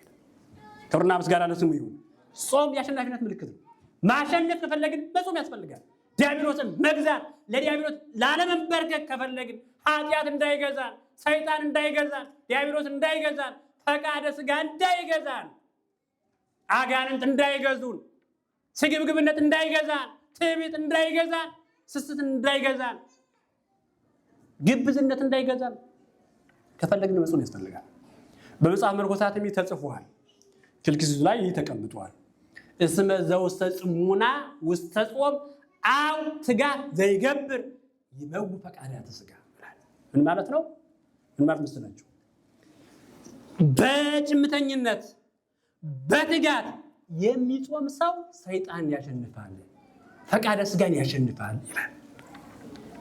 ክብርና ምስጋና ለስሙ ይሁን። ጾም የአሸናፊነት ምልክት ነው። ማሸነፍ ከፈለግን በጾም ያስፈልጋል። ዲያብሎስን መግዛት፣ ለዲያብሎስ ላለመንበርከክ ከፈለግን ኃጢአት እንዳይገዛን፣ ሰይጣን እንዳይገዛን፣ ዲያብሎስ እንዳይገዛን፣ ፈቃደ ስጋ እንዳይገዛን፣ አጋንንት እንዳይገዙን፣ ስግብግብነት እንዳይገዛን፣ ትዕቢት እንዳይገዛን፣ ስስት እንዳይገዛን፣ ግብዝነት እንዳይገዛን ከፈለግን መጾም ያስፈልጋል። በመጽሐፍ መነኮሳትም ተጽፏል። ፊልክስዩስ ላይ ተቀምጧል። እስመ ዘውስተ ጽሙና ውስተ ጾም አው ትጋት ዘይገብር ይመው ፈቃዳተ ስጋ። ምን ማለት ነው? ምን ማለት መስላችሁ? በጭምተኝነት በትጋት የሚጾም ሰው ሰይጣን ያሸንፋል፣ ፈቃደ ስጋን ያሸንፋል ይላል።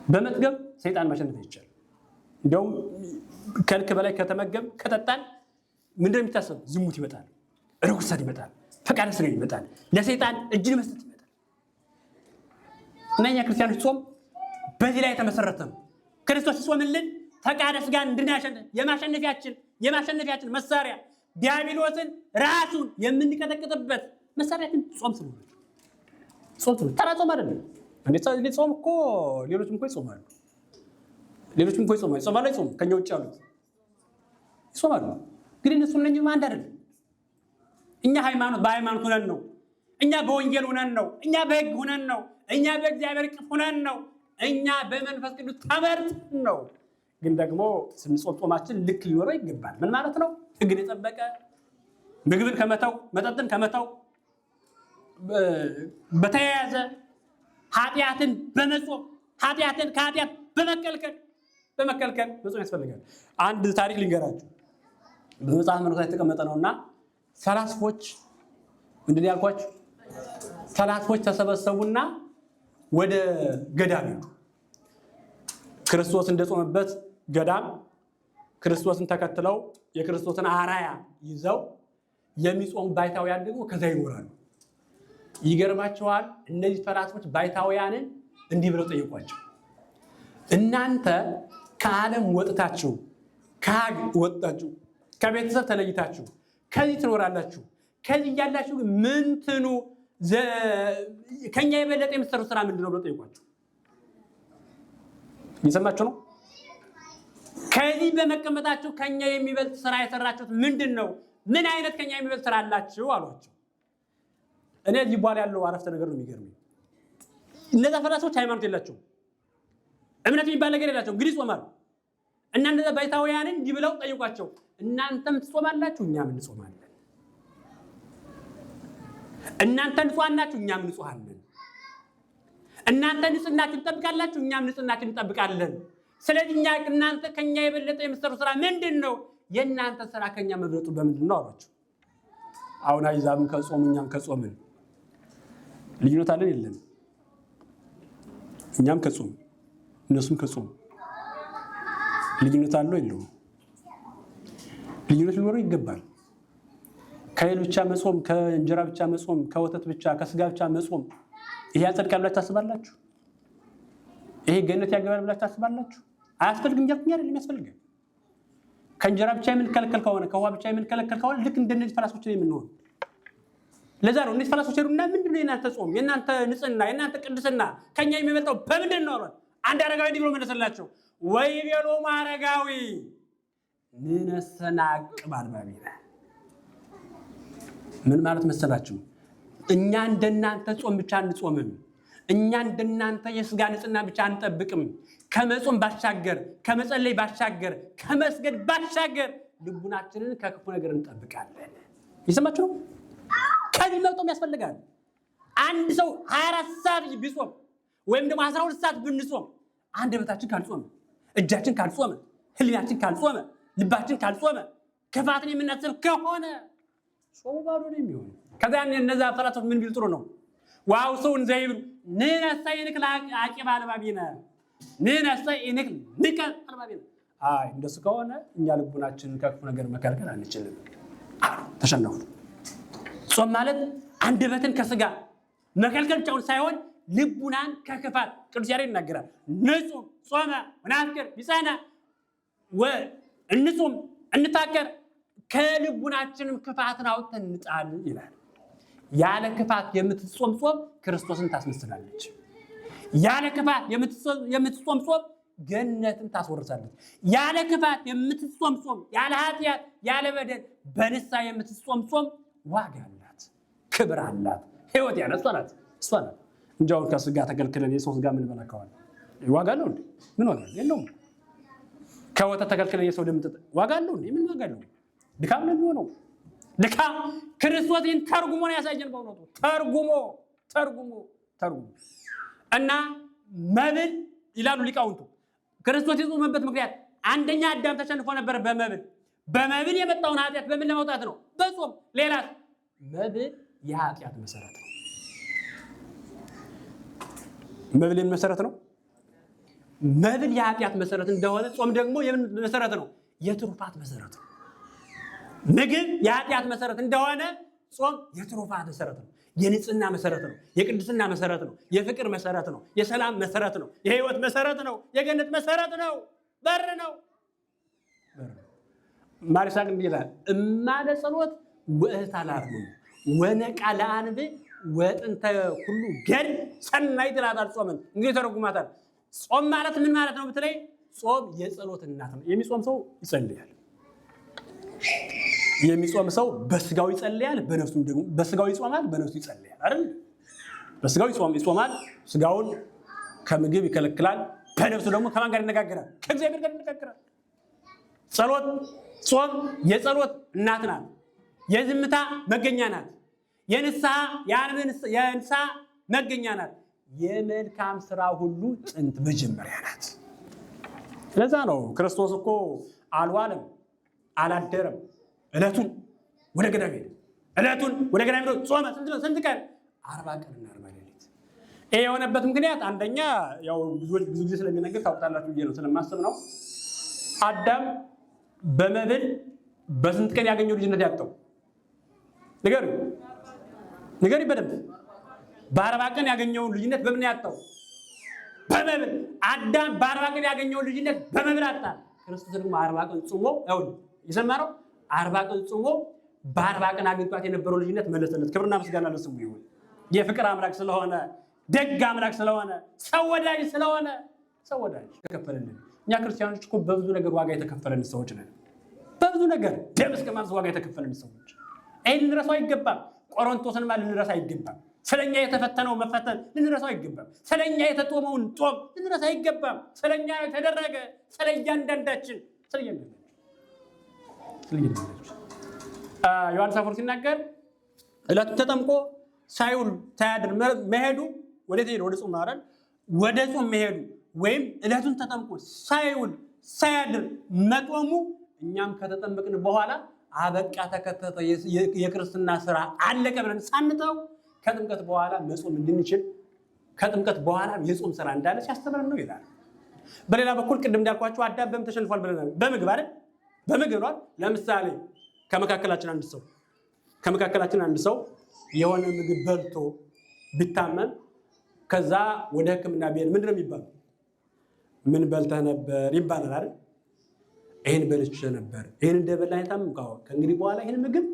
በመጥገብ ሰይጣን ማሸነፍ ይቻላል። እንደውም ከልክ በላይ ከተመገብ ከጠጣን ምንድነው የሚታሰብ? ዝሙት ይመጣል፣ ርኩሰት ይመጣል፣ ፈቃደ ስጋ ይመጣል፣ ለሰይጣን እጅን መስጠት ይመጣል። እና እኛ ክርስቲያኖች ጾም በዚህ ላይ የተመሰረተ ነው። ክርስቶስ ጾምልን ፈቃደ ስጋን እንድናሸንፍ የማሸነፊያችን መሳሪያ ዲያብሎስን ራሱን የምንቀጠቅጥበት መሳሪያችን ጾም ስለሆነ ተራ ጾም አይደለም። እንዴት ጾም እኮ ሌሎችም እኮ ይጾማሉ። ይጾማሉ አይጾሙም? ከኛ ውጭ ያሉት ይጾማሉ። ግን እነሱም ለእኛም አንድ አይደለም። እኛ በሃይማኖት ሆነን ነው። እኛ በወንጌል ሆነን ነው። እኛ በሕግ ሆነን ነው። እኛ በእግዚአብሔር እቅፍ ሆነን ነው። እኛ በመንፈስ ቅዱስ ተመርተን ነው። ግን ደግሞ ስንጾም ጾማችን ልክ ሊኖረው ይገባል። ምን ማለት ነው? ሕግን የጠበቀ ምግብን ከመተው መጠጥን ከመተው በተያያዘ ኃጢአትን በመጾም ኃጢአትን ከኃጢአት በመከልከል መጾም ያስፈልጋል። አንድ ታሪክ ልንገራችሁ። በመጽሐፍ መነኮሳት የተቀመጠ ነውና ፈላስፎች ምንድን ያልኳችሁ? ፈላስፎች ተሰበሰቡና ወደ ገዳም ሄዱ። ክርስቶስ እንደጾመበት ገዳም ክርስቶስን ተከትለው የክርስቶስን አራያ ይዘው የሚጾሙ ባይታውያን ደግሞ ከዛ ይኖራሉ። ይገርማቸዋል። እነዚህ ፈላስፎች ባይታውያንን እንዲህ ብለው ጠየቋቸው። እናንተ ከዓለም ወጥታችሁ ከወጣችሁ ከቤተሰብ ተለይታችሁ ከዚህ ትኖራላችሁ። ከዚህ እያላችሁ ምን ትኑ ከኛ የበለጠ የምትሰሩት ስራ ምንድን ነው ብለው ጠየቋቸው። እየሰማችሁ ነው? ከዚህ በመቀመጣችሁ ከኛ የሚበልጥ ስራ የሰራችሁት ምንድን ነው? ምን አይነት ከኛ የሚበልጥ ስራ አላችሁ አሏቸው። እኔ እዚህ በኋላ ያለው አረፍተ ነገር ነው የሚገርመኝ። እነዛ ፈላስፎች ሃይማኖት የላቸውም፣ እምነት የሚባል ነገር የላቸውም፣ ግን ይጾማሉ። እና እነዛ ባይታውያንን እንዲህ ብለው ጠይቋቸው፣ እናንተም ትጾማላችሁ፣ እኛም እንጾማለን። እናንተ ንጹሐን ናችሁ፣ እኛም ንጹሐን ነን። እናንተ ንጽህናችሁን ትጠብቃላችሁ፣ እኛም ንጽህናችሁን እንጠብቃለን። ስለዚህ እናንተ ከኛ የበለጠ የምትሰሩ ስራ ምንድን ነው? የእናንተ ስራ ከኛ መብለጡ በምንድን ነው አሏቸው። አሁን አይዛብም ከጾሙ እኛም ከጾምን ልዩነት አለን የለም? እኛም ከጾም እነሱም ከጾም ልዩነት አለው የለውም? ልዩነት ሊኖረው ይገባል። ከእህል ብቻ መጾም፣ ከእንጀራ ብቻ መጾም፣ ከወተት ብቻ ከስጋ ብቻ መጾም ይሄ ያጸድቃል ብላችሁ ታስባላችሁ? ይሄ ገነት ያገባል ብላችሁ ታስባላችሁ? አያስፈልግም እያልኩኝ አይደለም፣ ያስፈልጋል። ከእንጀራ ብቻ የምንከለከል ከሆነ ከውሃ ብቻ የምንከለከል ከሆነ ልክ እንደነዚህ ፈላስፎች ነው የምንሆን። ለዛ ነው እነዚህ ፈላስፎች ሄዱና ምንድን ነው የእናንተ ጾም፣ የእናንተ ንጽህና፣ የእናንተ ቅድስና ከኛ የሚበልጠው በምንድን ነው አሏት። አንድ አረጋዊ እንዲህ ብሎ መለሰላቸው፣ ወይቤሎሙ አረጋዊ ንነሰናቅብ አልባቢነ። ምን ማለት መሰላችሁ? እኛ እንደናንተ ጾም ብቻ አንጾምም። እኛ እንደናንተ የስጋ ንጽህና ብቻ አንጠብቅም። ከመጾም ባሻገር፣ ከመጸለይ ባሻገር፣ ከመስገድ ባሻገር ልቡናችንን ከክፉ ነገር እንጠብቃለን። ይሰማችሁ ነው? ከዚህ መብጦም ያስፈልጋል። አንድ ሰው 24 ሰዓት ቢጾም ወይም ደግሞ 12 ሰዓት ብንጾም አንደበታችን ካልጾመ፣ እጃችን ካልጾመ፣ ህሊናችን ካልጾመ፣ ልባችን ካልጾመ ክፋትን የምናስብ ከሆነ ጾሙ ባዶ ነው የሚሆነው። ከዛ እነዛ ፈላስፎች ምን ቢል ጥሩ ነው? ዋው ሰው እንዘይብሩ ንነሳይ ንክል አቂባ አልባቢነ ንነሳይ ንክል ንቀል አልባቢነ። አይ እንደሱ ከሆነ እኛ ልቡናችንን ከክፉ ነገር መከልከል አንችልም። ተሸነፉ። ጾም ማለት አንደበትን ከስጋ መከልከል ብቻውን ሳይሆን ልቡናን ከክፋት ቅዱስ ያሬድ ይናገራል። ንጹም ጾመ ወናፍቅር ቢጸና እንጹም እንታቀር ከልቡናችንም ክፋትን አውጥተን እንጣል ይላል። ያለ ክፋት የምትጾም ጾም ክርስቶስን ታስመስላለች። ያለ ክፋት የምትጾም ጾም ገነትን ታስወርሳለች። ያለ ክፋት የምትጾም ጾም፣ ያለ ኃጢአት ያለ በደል በንስሐ የምትጾም ጾም ዋጋ አላት፣ ክብር አላት፣ ህይወት ያለ እሷ ናት። እንጂ አሁን ከስጋ ተከልክለን የሰው ስጋ ምን በላ ከሆነ ዋጋ አለው እንዴ? ምን ዋጋ የለውም። ከወተት ተከልክለን የሰው ደም ዋጋ አለው እንዴ? ምን ዋጋ አለው? ድካም ነው የሚሆነው። ድካም ክርስቶስን ተርጉሞ ነው ያሳየን። በእውነቱ ተርጉሞ እና መብል ይላሉ ሊቃውንቱ። ክርስቶስ የጾመበት ምክንያት አንደኛ አዳም ተሸንፎ ነበር በመብል የመጣውን ኃጢአት በምን ለማውጣት ነው? በጾም። ሌላስ? መብል የኃጢአት መሰረት ነው። መብል መሰረት ነው። መብል የኃጢአት መሰረት እንደሆነ ጾም ደግሞ የምን መሰረት ነው? የትሩፋት መሰረት ነው። ምግብ የኃጢአት መሰረት እንደሆነ ጾም የትሩፋት መሰረት ነው። የንጽህና መሰረት ነው። የቅድስና መሰረት ነው። የፍቅር መሰረት ነው። የሰላም መሰረት ነው። የህይወት መሰረት ነው። የገነት መሰረት ነው። በር ነው። ማሪሳቅ እንዲህ ይላል፣ እማለ ጸሎት ወእህታ ለአርምሞ ወነቃ ለአንብ ወጥንተ ሁሉ ገድ ሰናይ ትላታል። ጾምን እንግዲህ ተረጉማታል። ጾም ማለት ምን ማለት ነው ብትለይ፣ ጾም የጸሎት እናት ነው። የሚጾም ሰው ይጸልያል። የሚጾም ሰው በስጋው ይጸልያል፣ በነፍሱም ደግሞ በስጋው ይጾማል፣ በነፍሱ ይጸልያል አይደል? በስጋው ይጾማል፣ ስጋውን ከምግብ ይከለክላል፣ በነፍሱ ደግሞ ከማን ጋር ይነጋገራል? ከእግዚአብሔር ጋር ይነጋገራል። ጾም የጸሎት እናት ናት። የዝምታ መገኛ ናት። የንስሐ መገኛ ናት። የመልካም ስራ ሁሉ ጥንት መጀመሪያ ናት። ለዛ ነው ክርስቶስ እኮ አልዋለም አላደረም። ዕለቱን ወደ ገዳም ሄዶ ጾመ። ስንት ቀን? 40 ቀንና 40 ሌሊት። ይሄ የሆነበት ምክንያት አንደኛ ያው ብዙ ጊዜ ስለሚነገር ታውቃላችሁ ብዬ ነው ስለማስብ ነው። አዳም በመብል በስንት ቀን ያገኘው ልጅነት ያጣው? ንገሪ በደንብ። በ40 ቀን ያገኘውን ልጅነት በምን ያጣው? በመብል። አዳም በ40 ቀን ያገኘውን ልጅነት በመብል አጣ። ክርስቶስ ደግሞ 40 ቀን ጾሞ የሰማነው 40 ቀን ጾሞ በ40 ቀን አግኝቷት የነበረው ልጅነት መለሰለት። ክብርና ምስጋና ለስሙ ይሁን። የፍቅር አምላክ ስለሆነ፣ ደግ አምላክ ስለሆነ፣ ሰው ወዳጅ ስለሆነ ተከፈለልን። እኛ ክርስቲያኖች እኮ በብዙ ነገር ዋጋ የተከፈለን ሰዎች ነን። በብዙ ነገር ደም እስከ ማፍሰስ ዋጋ የተከፈለን ሰዎች። ይሄን ልንረሳው አይገባም። ቆሮንቶስንማ ልንረሳ አይገባም። ስለኛ የተፈተነው መፈተን ልንረሳው አይገባም። ስለኛ የተጦመውን ጦም ልንረሳ አይገባም። ስለኛ የተደረገ ስለ እያንዳንዳችን ዮሐንስ አፈወርቅ ሲናገር ዕለቱን ተጠምቆ ሳይውል ሳያድር መሄዱ ወዴት ሄደ? ወደ ጾም አይደል? ወደ ጾም መሄዱ ወይም ዕለቱን ተጠምቆ ሳይውል ሳያድር መጦሙ እኛም ከተጠመቅን በኋላ አበቃ ተከተተ የክርስትና ስራ አለቀ ብለን ሳንተው ከጥምቀት በኋላ መጾም እንድንችል ከጥምቀት በኋላ የጾም ስራ እንዳለ ሲያስተምረን ነው ይላል። በሌላ በኩል ቅድም እንዳልኳቸው አዳም በምን ተሸንፏል ብለናል? በምግብ አይደል? በምግብ ነው። ለምሳሌ ከመካከላችን አንድ ሰው የሆነ ምግብ በልቶ ቢታመም ከዛ ወደ ሕክምና ቢሄድ ምንድነው የሚባለው? ምን በልተህ ነበር ይባላል አይደል? ይሄን በልቼ ነበር። ይሄን እንደበላ አይታምም ካው ከእንግዲህ በኋላ ይሄን ምግብ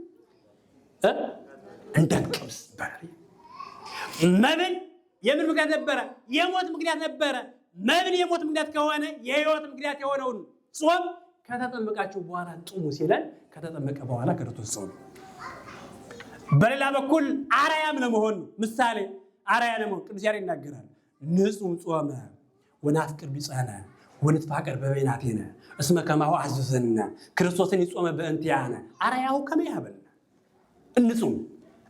እንዳትቀምስ ይባላል። መብል የምን ምክንያት ነበረ? የሞት ምክንያት ነበረ። መብል የሞት ምክንያት ከሆነ የህይወት ምክንያት የሆነውን ጾም ከተጠመቃችሁ በኋላ ጾሙ ሲለን ከተጠመቀ በኋላ ክርስቶስ ጾም ነው። በሌላ በኩል አርአያም ለመሆን ምሳሌ አርአያ ለመሆን ቅዱስ ያሬድ ይናገራል። ንጹም ጾመ ወናፍቅር ቢጸነ ወንትፋቀር በበይናቴነ እስመ ከማሁ አዘዘነ ክርስቶስን ይጾመ በእንቲአነ አርአያሁ ከመ ያህበነ። እንጹም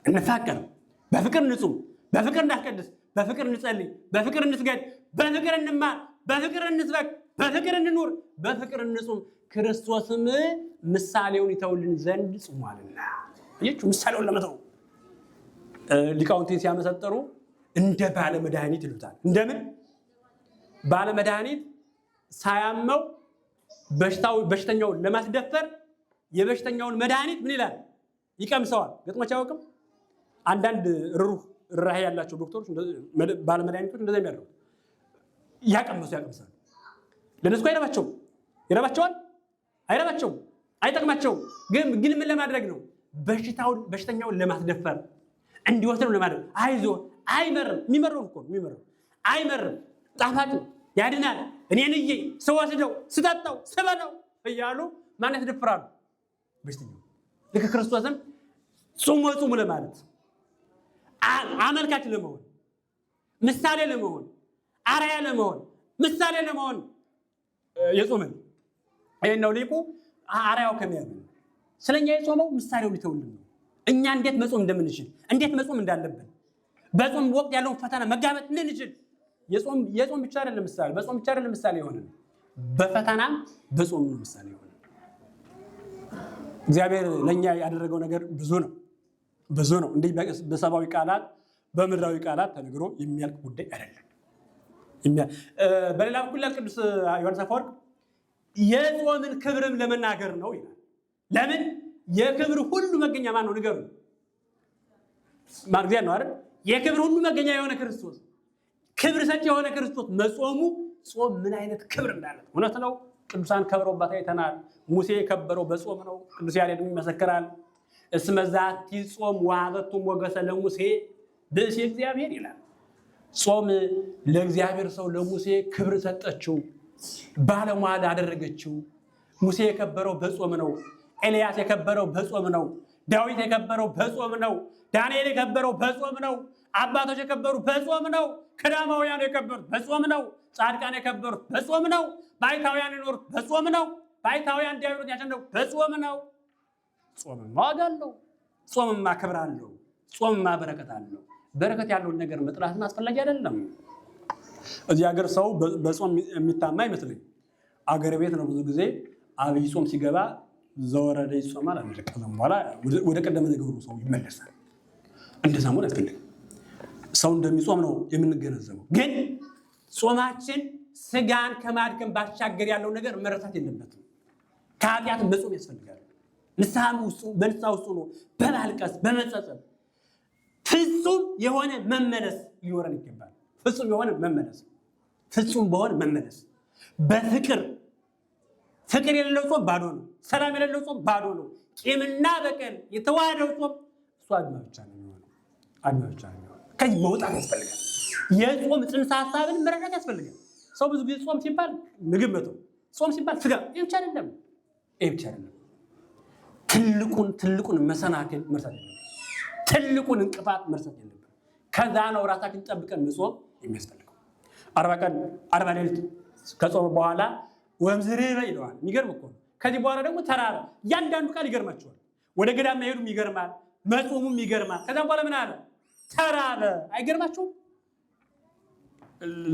እንፋቀር፣ በፍቅር እንጹም፣ በፍቅር እናስቀድስ፣ በፍቅር እንጸልይ፣ በፍቅር እንስገድ፣ በፍቅር እንማር፣ በፍቅር እንስበክ፣ በፍቅር እንኑር፣ በፍቅር እንጹም ክርስቶስም ምሳሌውን ይተውልን ዘንድ ጾሟልና። አያችሁ፣ ምሳሌውን ለመተው ሊቃውንትን ሲያመሰጥሩ እንደ ባለ መድኃኒት ይሉታል። እንደምን ባለ መድኃኒት ሳያመው በሽተኛውን ለማስደፈር የበሽተኛውን መድኃኒት ምን ይላል? ይቀምሰዋል። ገጥሞች አያውቅም? አንዳንድ ርኅራኄ ያላቸው ዶክተሮች ባለ መድኃኒቶች እንደዛ የሚያደርጉት ያቀምሳሉ። ለነሱ አይረባቸውም። ይረባቸዋል? አይረባቸውም፣ አይጠቅማቸውም። ግን ምን ለማድረግ ነው? በሽተኛውን ለማስደፈር እንዲወስድ ነው ለማድረግ። አይዞ አይመርም። የሚመረው እኮ የሚመረው አይመርም፣ ጣፋጭ ያድናል፣ እኔን ስወስደው ስጠጣው ስበለው እያሉ ማን ያስደፍራሉ? በሽተኛው። ልክ ክርስቶስም ጹሙ ለማለት አመልካች ለመሆን ምሳሌ ለመሆን አርአያ ለመሆን ምሳሌ ለመሆን የጾመን ይሄን ነው ሊቁ አርአያው ከሚያምን ስለኛ የጾመው ምሳሌውን ሊተውልን ነው። እኛ እንዴት መጾም እንደምንችል እንዴት መጾም እንዳለብን በጾም ወቅት ያለውን ፈተና መጋፈጥ እንድንችል የጾም ብቻ አይደለም ምሳሌ፣ በጾም ብቻ አይደለም ምሳሌ የሆነ በፈተናም በጾም ነው ምሳሌ የሆነ። እግዚአብሔር ለኛ ያደረገው ነገር ብዙ ነው። እንዲህ በሰባዊ ቃላት በምድራዊ ቃላት ተነግሮ የሚያልቅ ጉዳይ አይደለም። በሌላ በኩል ቅዱስ ዮሐንስ አፈወርቅ የጾምን ክብርም ለመናገር ነው ይላል። ለምን? የክብር ሁሉ መገኛ ማን ነው? ንገሩ። ማን እግዚአብሔር ነው አይደል? የክብር ሁሉ መገኛ የሆነ ክርስቶስ፣ ክብር ሰጪ የሆነ ክርስቶስ መጾሙ ጾም ምን አይነት ክብር እንዳለ እውነት ነው። ቅዱሳን ከብረውባት አይተናል። ሙሴ የከበረው በጾም ነው። ቅዱስ ያሬድም ይመሰክራል። እስመ ዛቲ ጾም ወሀበቱ ሞገሰ ለሙሴ ብእሴ እግዚአብሔር ይላል። ጾም ለእግዚአብሔር ሰው ለሙሴ ክብር ሰጠችው፣ ባለሟል አደረገችው። ሙሴ የከበረው በጾም ነው። ኤልያስ የከበረው በጾም ነው። ዳዊት የከበረው በጾም ነው። ዳንኤል የከበረው በጾም ነው። አባቶች የከበሩ በጾም ነው። ቀዳማውያን የከበሩት በጾም ነው። ጻድቃን የከበሩት በጾም ነው። ባይታውያን የኖሩት በጾም ነው። ባይታውያን ዲያብሎስ ያሸነፉ በጾም ነው። ጾምማ ዋጋ አለው። ጾምማ ክብር አለው። ጾምማ በረከት አለው። በረከት ያለውን ነገር መጥላትን አስፈላጊ አይደለም። እዚህ ሀገር ሰው በጾም የሚታማ አይመስለኝ። አገር ቤት ነው ብዙ ጊዜ አብይ ጾም ሲገባ ዘወረደ ይጾማል። ከዛም በኋላ ወደ ቀደመ ነገሩ ሰው ይመለሳል። እንደዛ መሆን አያስፈልግም። ሰው እንደሚጾም ነው የምንገነዘበው። ግን ጾማችን ስጋን ከማድከም ባሻገር ያለው ነገር መረሳት የለበትም። ከኃጢአት መጾም ያስፈልጋል። በንስሐ ውስጥ ነው በማልቀስ በመጸጸት ፍጹም የሆነ መመለስ ሊኖረን ይገባል። ፍጹም የሆነ መመለስ፣ ፍጹም በሆነ መመለስ በፍቅር የሌለው ጾም ባዶ ነው። ሰላም የሌለው ጾም ባዶ ነው። ቂምና በቀል የተዋሃደው ጾም እሱ አድማ ብቻ ነው የሚሆነው። ከዚህ መውጣት ያስፈልጋል። የጾም ጽንሰ ሀሳብን መረዳት ያስፈልጋል። ሰው ብዙ ጊዜ ጾም ሲባል ምግብ መተው፣ ጾም ሲባል ስጋ ብቻ አይደለም። ትልቁን መሰናክል መርሳት የለብንም። ትልቁን እንቅፋት መርሳት የለብንም። ከዛ ነው ራሳችን ጠብቀን መጾም የሚያስፈልገው። 40 ቀን 40 ሌሊት ከጾም በኋላ ወምዝርበ ይለዋል። የሚገርም እኮ ነው። ከዚህ በኋላ ደግሞ ተራበ። እያንዳንዱ ቃል ይገርማቸዋል። ወደ ገዳም መሄዱም ይገርማል፣ መጾሙም ይገርማል። ከዛም በኋላ ምን አለ? ተራበ። አይገርማቸውም?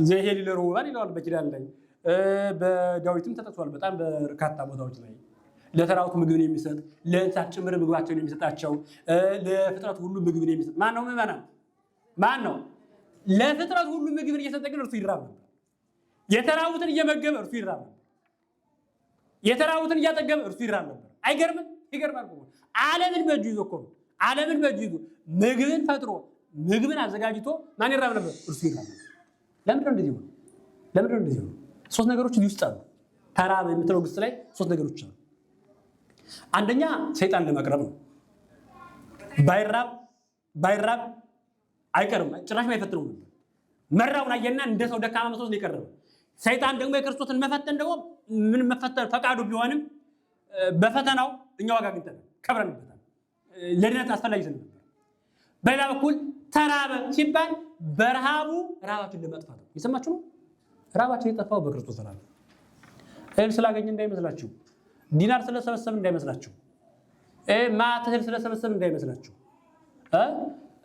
ዘሄል ለሩባን ይለዋል በኪዳን ላይ፣ በዳዊትም ተጠቅሷል በጣም በርካታ ቦታዎች ላይ። ለተራቡት ምግብን የሚሰጥ ለእንስሳት ጭምር ምግባቸውን የሚሰጣቸው ለፍጥረት ሁሉ ምግብን የሚሰጥ ማን ነው? ምዕመናን ማን ነው? ለፍጥረት ሁሉ ምግብን እየሰጠ ግን እርሱ ይራብ ነበር። የተራቡትን እየመገበ እርሱ ይራብ ነበር። የተራቡትን እያጠገበ እርሱ ይራብ ነበር። አይገርምም? ይገርማል። ዓለምን በእጁ ይዞ እኮ ነው። ዓለምን በእጁ ይዞ ምግብን ፈጥሮ ምግብን አዘጋጅቶ ማን ይራብ ነበር? እርሱ ይራብ ነበር። ለምንድነው እንደዚህ ሆነ? ለምንድነው እንደዚህ ሆነ? ሶስት ነገሮች እዚህ ውስጥ አሉ። ተራበ የምትለው ግስ ላይ ሶስት ነገሮች አሉ። አንደኛ ሰይጣን ለመቅረብ ነው። ባይራብ አይቀርም፣ ጭራሽ አይፈትነው ነበር። መራውን አየና እንደ ሰው ደካማ መስሎት ነው የቀረበ። ሰይጣን ደግሞ የክርስቶስን መፈተን ደግሞ ምን መፈተን ፈቃዱ ቢሆንም በፈተናው እኛ ዋጋ አግኝተናል፣ ከብረንበታል። ለድነት አስፈላጊ ስለነበር። በሌላ በኩል ተራበ ሲባል በረሃቡ ረሃባችን ለማጥፋት ነው። የሰማችሁ ነው። ረሃባችን የጠፋው በክርስቶስ ተራበ። እህል ስላገኘ እንዳይመስላችሁ፣ ዲናር ስለሰበሰብ እንዳይመስላችሁ፣ ማዕት እህል ስለሰበሰብ እንዳይመስላችሁ።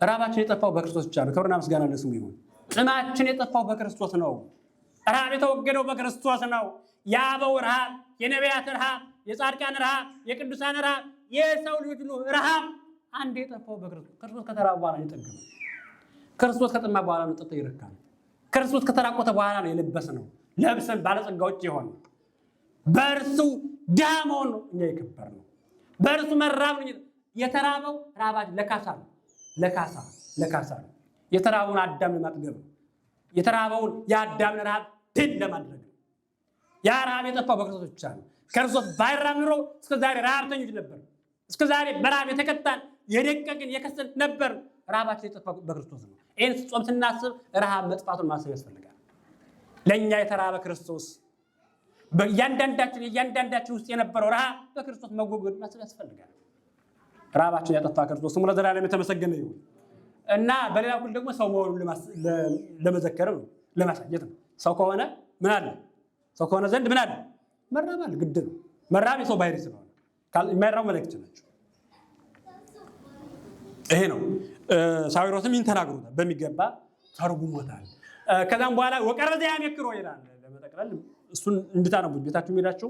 ረሃባችን የጠፋው በክርስቶስ ብቻ ነው። ክብርና ምስጋና ለስሙ ይሁን። ጥማችን የጠፋው በክርስቶስ ነው። ረሃብ የተወገደው በክርስቶስ ነው። የአበው ረሃብ፣ የነቢያት ረሃብ፣ የጻድቃን ረሃብ፣ የቅዱሳን ረሃብ፣ የሰው ልጅ ሁሉ ረሃብ አንድ የጠፋው በክርስቶስ። ክርስቶስ ከተራበ በኋላ ነው የጠገበው። ክርስቶስ ከጠማ በኋላ ነው ጠጥቶ ይረካል። ክርስቶስ ከተራቆተ በኋላ ነው የለበስ ነው ለብሰን ባለጸጋዎች የሆነ። በእርሱ ድሃ መሆን ነው እኛ የከበር ነው። በእርሱ መራብ ነው። የተራበው ረሃባችን ለካሳ ነው። ለካሳ ነው። የተራበውን አዳም ለማጥገብ ነው። የተራበውን የአዳምን ረሃብ ድል ለማድረግ ነው። ያ ረሃብ የጠፋው በክርስቶስ ብቻ ነው። ክርስቶስ ባይራብ ኑሮ እስከዛሬ ረሃብተኞች ነበር። እስከዛሬ በረሃብ የተቀጣን የደቀቅን የከሰል ነበር። ረሃባችን የጠፋው በክርስቶስ ነው። ይህን ጾም ስናስብ ረሃብ መጥፋቱን ማሰብ ያስፈልጋል። ለእኛ የተራበ ክርስቶስ እያንዳንዳችን ውስጥ የነበረው ረሃብ በክርስቶስ መጎጎድ ማሰብ ያስፈልጋል። ረሃባችን ያጠፋ ክርስቶስ ስሙ ለዘላለም የተመሰገነ ይሁን እና በሌላ በኩል ደግሞ ሰው መሆኑን ለመዘከር ነው፣ ለማሳየት ነው። ሰው ከሆነ ምን አለ? ሰው ከሆነ ዘንድ ምን አለ? መራብ አለ። ግድ ነው። መራብ የሰው ባህሪ ስለሆነ የማይራቡ መላእክት ናቸው። ይሄ ነው። ሳዊሮስም ይህን ተናግሮታል፣ በሚገባ ተርጉሞታል። ከዛም በኋላ ወቀርበ ዘያሜክሮ ይላል። ለመጠቅለል እሱን እንድታነቡት ቤታችሁ ሄዳችሁ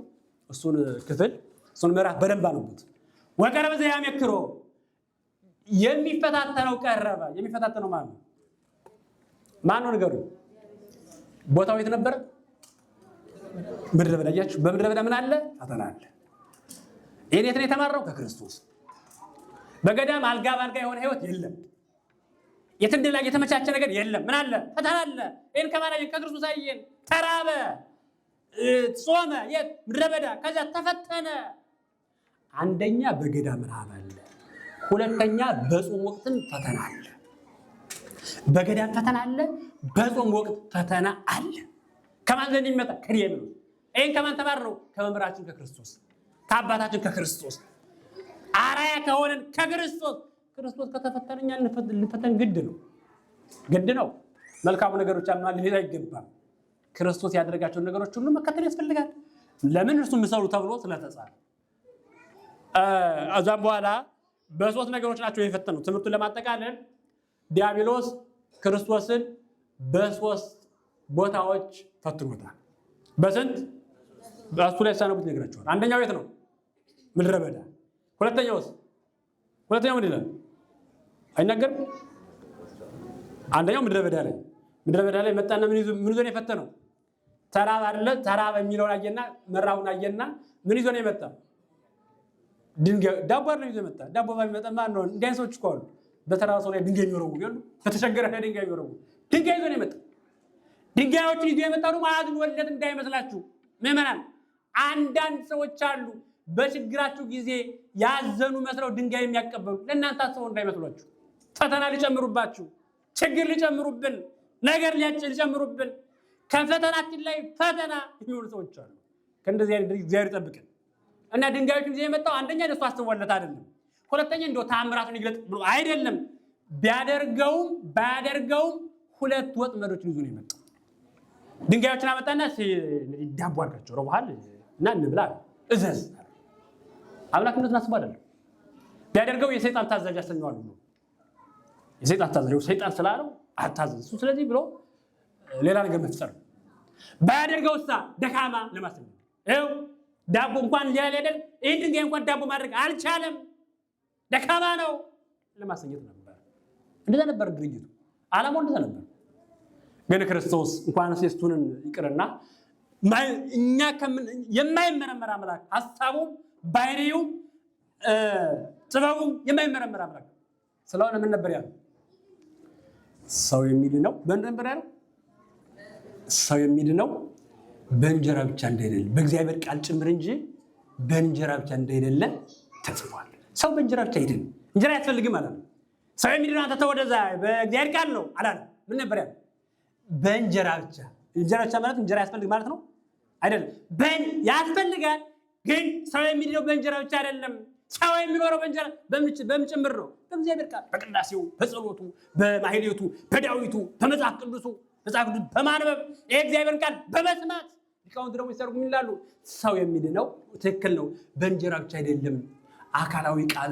እሱን ክፍል እሱን ምዕራፍ በደንብ አነቡት። ወቀርበ ዘያሜክሮ የሚፈታተነው ቀረበ። የሚፈታተነው ማን ነው? ማን ነው? ንገሩ። ቦታው የት ነበር? ምድረ በዳ። አያችሁ፣ በምድረ በዳ ምን አለ? ፈተና አለ። ይሄን የት ነው የተማረው? ከክርስቶስ። በገዳም አልጋ ባልጋ የሆነ ህይወት የለም። የትንድል ላይ የተመቻቸ ነገር የለም። ምን አለ? ፈተና አለ። ይሄን ከማላየን ከክርስቶስ አየን። ተራበ፣ ጾመ፣ የት? ምድረ በዳ። ከዛ ተፈተነ። አንደኛ በገዳም ረሃብ አለ። ሁለተኛ በጾም ወቅትም ፈተና አለ። በገዳም ፈተና አለ፣ በጾም ወቅት ፈተና አለ። ከማን ዘንድ የሚመጣ? ከዲያብሎስ። ይሄን ከማን ተማርነው? ከመምህራችን ከክርስቶስ፣ ከአባታችን ከክርስቶስ፣ አራያ ከሆነን ከክርስቶስ። ክርስቶስ ከተፈተነኛ ልንፈተን ግድ ነው። መልካሙ ነገሮች አማል ሌላ አይገባም። ክርስቶስ ያደረጋቸውን ነገሮች ሁሉ መከተል ያስፈልጋል። ለምን? እርሱ ምሰሉ ተብሎ ስለተጻፈ። እዛም በኋላ በሶስት ነገሮች ናቸው የፈተኑት። ትምህርቱን ለማጠቃለል ዲያብሎስ ክርስቶስን በሶስት ቦታዎች ፈትኖታል። በስንት? በእሱ ላይ ሳነቡት ነግራቸዋል። አንደኛው የት ነው? ምድረ በዳ። ሁለተኛው ምን ይላል? አይናገርም። አንደኛው ምድረ በዳ ላይ መጣና ምን ይዞ ነው የፈተነው? ተራብ አይደለ? ተራብ የሚለውን አየና መራቡን አየና ምን ይዞ ነው የመጣ? ድንጋይ ዳቦ አይደለም ይዞ የመጣ። ዳቦ ባይመጣ ማን ነው? እንዲህ አይነት ሰዎች እኮ አሉ። በተራበ ሰው ላይ ድንጋይ የሚወረውሩ ያሉ፣ በተቸገረ ላይ ድንጋይ የሚወረውሩ። ድንጋይ ይዞ ነው የመጣ። ድንጋዮችን ይዞ የመጣው ደግሞ አዝን ወለት እንዳይመስላችሁ ምዕመናን። አንዳንድ ሰዎች አሉ በችግራችሁ ጊዜ ያዘኑ መስለው ድንጋይ የሚያቀበሉ። ለእናንተ አስበው እንዳይመስሏችሁ። ፈተና ሊጨምሩባችሁ፣ ችግር ሊጨምሩብን፣ ነገር ሊጨምሩብን፣ ከፈተናችን ላይ ፈተና የሚሆኑ ሰዎች አሉ። ከእንደዚህ አይነት እግዚአብሔር ይጠብቀን። እና ድንጋዮች ጊዜ የመጣው አንደኛ ደሱ አስቦለት አይደለም፣ ሁለተኛ እንደው ተአምራቱን ይግለጥ ብሎ አይደለም። ቢያደርገውም ባያደርገውም ሁለት ወጥመዶችን ይዞ ነው የመጣው። ድንጋዮችን አመጣና ዳቦ አድርጋቸው ረቡሃል እና እንብላ እዘዝ። አምላክነቱን አስቦ አይደለም። ቢያደርገው የሰይጣን ታዛዥ ያሰኘዋል ብሎ የሰይጣን ታዛዥ ሰይጣን ስላለው አታዘዝ እሱ ስለዚህ ብሎ ሌላ ነገር መፍጠር። ባያደርገውሳ ደካማ ለማሰኘት ይኸው ዳቦ እንኳን ሊያደርግ ይህን ድንጋይ እንኳን ዳቦ ማድረግ አልቻለም፣ ደካማ ነው ለማሰኘት ነበር። እንደዛ ነበር ድርጊቱ፣ ዓላማው እንደዛ ነበር። ግን ክርስቶስ እንኳን ሴስቱንን ይቅርና እኛ የማይመረመር አምላክ ሐሳቡም ባህሪውም ጥበቡም የማይመረመር አምላክ ስለሆነ ምን ነበር ያለው? ሰው የሚድነው በእንደ ነበር ያለው? ሰው የሚድነው በእንጀራ ብቻ እንዳይደለ በእግዚአብሔር ቃል ጭምር እንጂ በእንጀራ ብቻ እንዳይደለ ተጽፏል። ሰው በእንጀራ ብቻ አይድን፣ እንጀራ ያስፈልግም አላለም። ሰው የሚድነው አንተ ተወደዛ በእግዚአብሔር ቃል ነው አላለም። ምን ነበር ያለው? በእንጀራ ብቻ። እንጀራ ብቻ ማለት እንጀራ ያስፈልግ ማለት ነው አይደለም። ያስፈልጋል፣ ግን ሰው የሚድነው በእንጀራ ብቻ አይደለም። ሰው የሚኖረው በእንጀራ በምን ጭምር ነው? በእግዚአብሔር ቃል፣ በቅዳሴው፣ በጸሎቱ፣ በማህሌቱ፣ በዳዊቱ፣ በመጽሐፍ ቅዱሱ መጽሐፍ ቅዱስ በማንበብ የእግዚአብሔርን ቃል በመስማት ሊቃውንት ደግሞ ይሰርጉ ይላሉ። ሰው የሚድነው ትክክል ነው፣ በእንጀራ ብቻ አይደለም። አካላዊ ቃል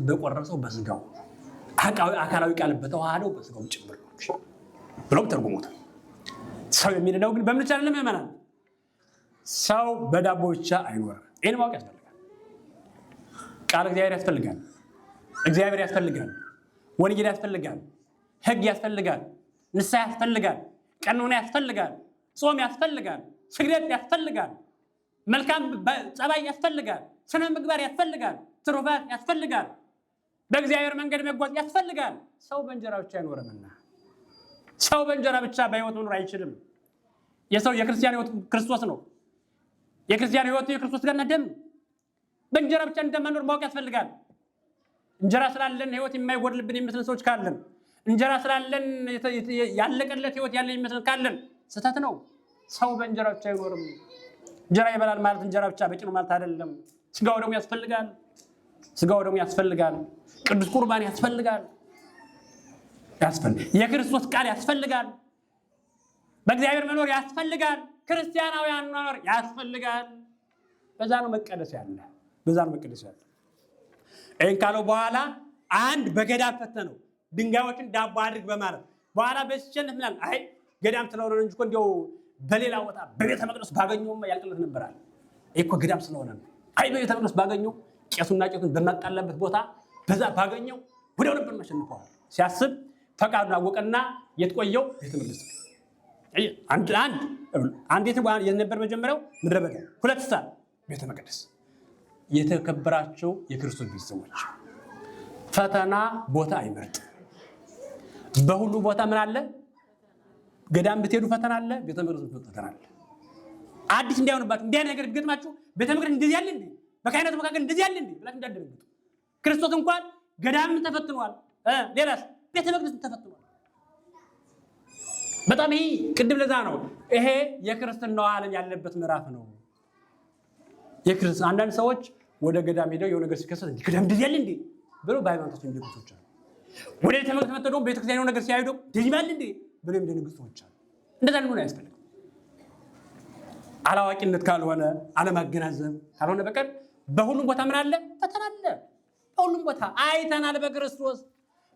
በቆረሰው በስጋው አካላዊ ቃል በተዋሃደው በስጋው ጭምር ነው ብለው ተርጉሞታል። ሰው የሚድነው ግን በምን ብቻ አይደለም ይመናል። ሰው በዳቦ ብቻ አይኖርም። ይህን ማወቅ ያስፈልጋል። ቃል እግዚአብሔር ያስፈልጋል፣ እግዚአብሔር ያስፈልጋል፣ ወንጌል ያስፈልጋል፣ ሕግ ያስፈልጋል፣ ንስሐ ያስፈልጋል፣ ቀኖና ያስፈልጋል፣ ጾም ያስፈልጋል፣ ስግደት ያስፈልጋል፣ መልካም ጸባይ ያስፈልጋል፣ ስነ ምግባር ያስፈልጋል፣ ትሩፋት ያስፈልጋል፣ በእግዚአብሔር መንገድ መጓዝ ያስፈልጋል። ሰው በእንጀራ ብቻ አይኖርምና ሰው በእንጀራ ብቻ በሕይወት መኖር አይችልም። የክርስቲያን ሕይወት ክርስቶስ ነው። የክርስቲያን ሕይወት የክርስቶስ ሥጋና ደም። በእንጀራ ብቻ እንደማኖር ማወቅ ያስፈልጋል። እንጀራ ስላለን ሕይወት የማይጎድልብን የሚመስለን ሰዎች ካለን፣ እንጀራ ስላለን ያለቀለት ሕይወት ያለን የሚመስለን ካለን ስህተት ነው። ሰው በእንጀራ ብቻ አይኖርም። እንጀራ ይበላል ማለት እንጀራ ብቻ በቂ ነው ማለት አይደለም። ስጋው ደግሞ ያስፈልጋል። ስጋው ደግሞ ያስፈልጋል። ቅዱስ ቁርባን ያስፈልጋል። የክርስቶስ ቃል ያስፈልጋል። በእግዚአብሔር መኖር ያስፈልጋል። ክርስቲያናውያን መኖር ያስፈልጋል። በዛ ነው መቀደስ ያለ። በዛ ነው መቀደስ ያለ። ይህን ካለው በኋላ አንድ በገዳም ፈተነው፣ ድንጋዮችን ዳቦ አድርግ በማለት በኋላ በሲቸነት ምናል አይ ገዳም ስለሆነ እንጂ እኮ እንዲያው በሌላ ቦታ በቤተ መቅደስ ባገኘውም ያልቅለት ነበራል። ይሄ እኮ ገዳም ስለሆነ ነው። አይ በቤተ መቅደስ ባገኘው ቄሱና ቄሱን በማጣላበት ቦታ በዛ ባገኘው ወዲያው ነበር ማሸንፈዋል። ሲያስብ ፈቃዱን አወቀና የትቆየው ቤተ መቅደስ አንድ የነበር መጀመሪያው ምድረ በዳ፣ ሁለት ሰዓት ቤተ መቅደስ። የተከበራቸው የክርስቶስ ቤተሰቦች ፈተና ቦታ አይመርጥም። በሁሉ ቦታ ምን አለ? ገዳም ብትሄዱ ፈተና አለ፣ ቤተ መቅደስ ፈተና አለ። አዲስ እንዳይሆንባችሁ እንዲህ አይነት ነገር ቢገጥማችሁ ቤተ መቅደስ እንደዚህ ያለ እንዴ፣ በካህናቱ መካከል እንደዚህ ያለ እንዴ ብላችሁ እንዳትደነግጡ። ክርስቶስ እንኳን ገዳም ተፈትኗል፣ ሌላስ ቤተ መቅደስ ተፈትኗል። በጣም ይሄ ቅድም ለዛ ነው ይሄ የክርስትናው ዓለም ያለበት ምዕራፍ ነው። አንዳንድ ሰዎች ወደ ገዳም ሄደው የሆነ ነገር ሲከሰት ገዳም እንደዚህ ያለ እንዴ ብለው በሃይማኖታቸው የሚደነግጡ ሰዎች አሉ። ወደ ቤተ መቅደስ መጥተው ደግሞ ቤተክርስቲያን የሆነ ነገር ሲያዩ ደግሞ እንደዚህ ያለ እንዴ ብለው የሚደነግጡ ሰዎች አሉ። እንደዛ ሊሆን አያስፈልግም። አላዋቂነት ካልሆነ አለማገናዘብ ካልሆነ በቀር በሁሉም ቦታ ምን አለ? ፈተና አለ። በሁሉም ቦታ አይተናል በክርስቶስ።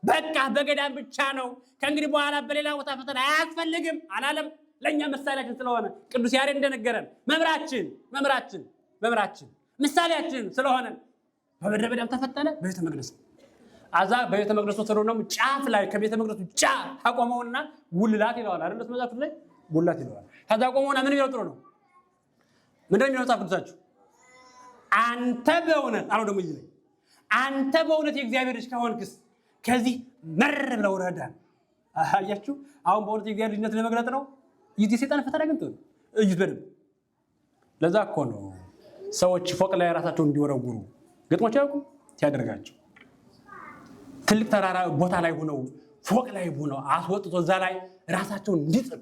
በቃ በገዳም ብቻ ነው፣ ከእንግዲህ በኋላ በሌላ ቦታ ፈተና አያስፈልግም አላለም። ለእኛ ምሳሌያችን ስለሆነ ቅዱስ ያሬድ እንደነገረን መምህራችን ምሳሌያችን ስለሆነ በምድረ በዳም ተፈተነ፣ በቤተ መቅደስ አዛ በቤተ መቅደሱ ስለሆነም ጫፍ ላይ ከቤተ መቅደሱ ጫፍ አቆመውና ጉልላት ይለዋል አይደል? መጽሐፍ ላይ ጉልላት ይለዋል። ከዛ ቆመውና ምን ይለው ጥሩ ነው? ምንድን ነው የሚለው መጽሐፍ ቅዱሳችሁ? አንተ በእውነት አለው ደግሞ ይዘኝ አንተ በእውነት የእግዚአብሔር ልጅ ከሆንክስ ከዚህ መር ብለው ረዳን። አያችሁ፣ አሁን በእውነት የእግዚአብሔር ልጅነት ለመግለጥ ነው። ይህ ሰይጣን ፈተና ግን ጥሩ እዩት በደንብ። ለዛ እኮ ነው ሰዎች ፎቅ ላይ ራሳቸውን እንዲወረውሩ ገጥሞች ያውቁ ሲያደርጋቸው ትልቅ ተራራ ቦታ ላይ ሆነው ፎቅ ላይ ሆነው አስወጥቶ እዛ ላይ ራሳቸውን እንዲጥሉ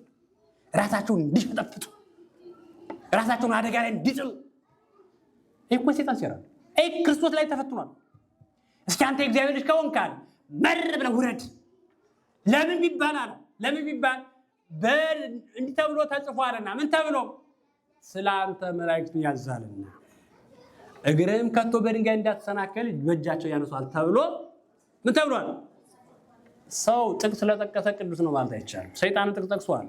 ራሳቸውን እንዲፈጠፍጡ ራሳቸውን አደጋ ላይ እንዲጥሉ። ይህ እኮ ሰይጣን ሴራ ነው። ይህ ክርስቶስ ላይ ተፈትኗል። እስኪ አንተ የእግዚአብሔር ልጅ ከሆንክ መር ብለህ ውረድ። ለምን ቢባል አለ ለምን ቢባል እንዲህ ተብሎ ተጽፏልና። ምን ተብሎ? ስለ አንተ መላእክቱን ያዛልና እግርህም ከቶ በድንጋይ እንዳትሰናከል በእጃቸው ያነሷል ተብሎ ምን ተብሏል? ሰው ጥቅስ ስለጠቀሰ ቅዱስ ነው ማለት አይቻልም። ሰይጣን ጥቅስ ጠቅሷል።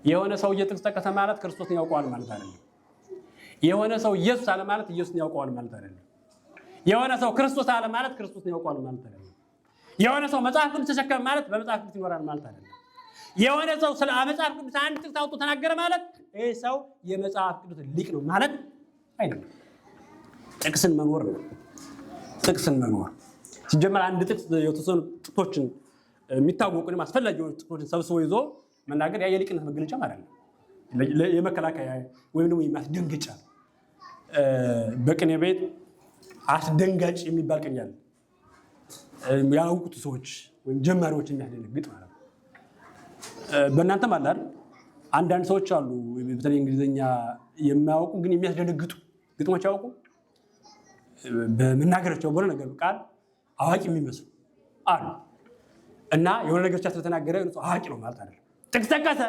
የሆነ ሰው ጥቅስ ጠቀሰ ማለት ክርስቶስን ያውቀዋል ማለት አይደለም። የሆነ ሰው ኢየሱስ አለ ማለት ኢየሱስን ያውቀዋል ማለት አይደለም። የሆነ ሰው ክርስቶስ አለ ማለት ክርስቶስን ያውቀዋል ማለት አይደለም። የሆነ ሰው መጽሐፍ ቅዱስ ተሸከመ ማለት በመጽሐፍ ቅዱስ ይኖራል ማለት አይደለም። የሆነ ሰው ስለ መጽሐፍ ቅዱስ አንድ ጥቅስ አውጥቶ ተናገረ ማለት ይሄ ሰው የመጽሐፍ ቅዱስ ሊቅ ነው ማለት አይደለም። ጥቅስን መኖር ነው። ጥቅስን መኖር ሲጀመር አንድ ጥቅስ የተወሰኑ ጥቅሶችን የሚታወቁንም አስፈላጊ የሆኑ ጥቅሶችን ሰብስቦ ይዞ መናገር ያ የሊቅነት መገለጫ ማለት ነው። የመከላከያ ወይም ደግሞ የማስደንገጫ በቅኔ ቤት አስደንጋጭ የሚባል ቅኔ አለ። ያላወቁት ሰዎች ወይም ጀማሪዎች የሚያስደነግጥ ማለት ነው። በእናንተም አለ አይደል? አንዳንድ ሰዎች አሉ በተለይ እንግሊዝኛ የማያውቁ ግን የሚያስደነግጡ ግጥሞች ያውቁ በመናገራቸው በሆነ ነገር ቃል አዋቂ የሚመስሉ አሉ። እና የሆነ ነገር ብቻ ስለተናገረ አዋቂ ነው ማለት አይደለም። ጥቅስ ጠቀሰ።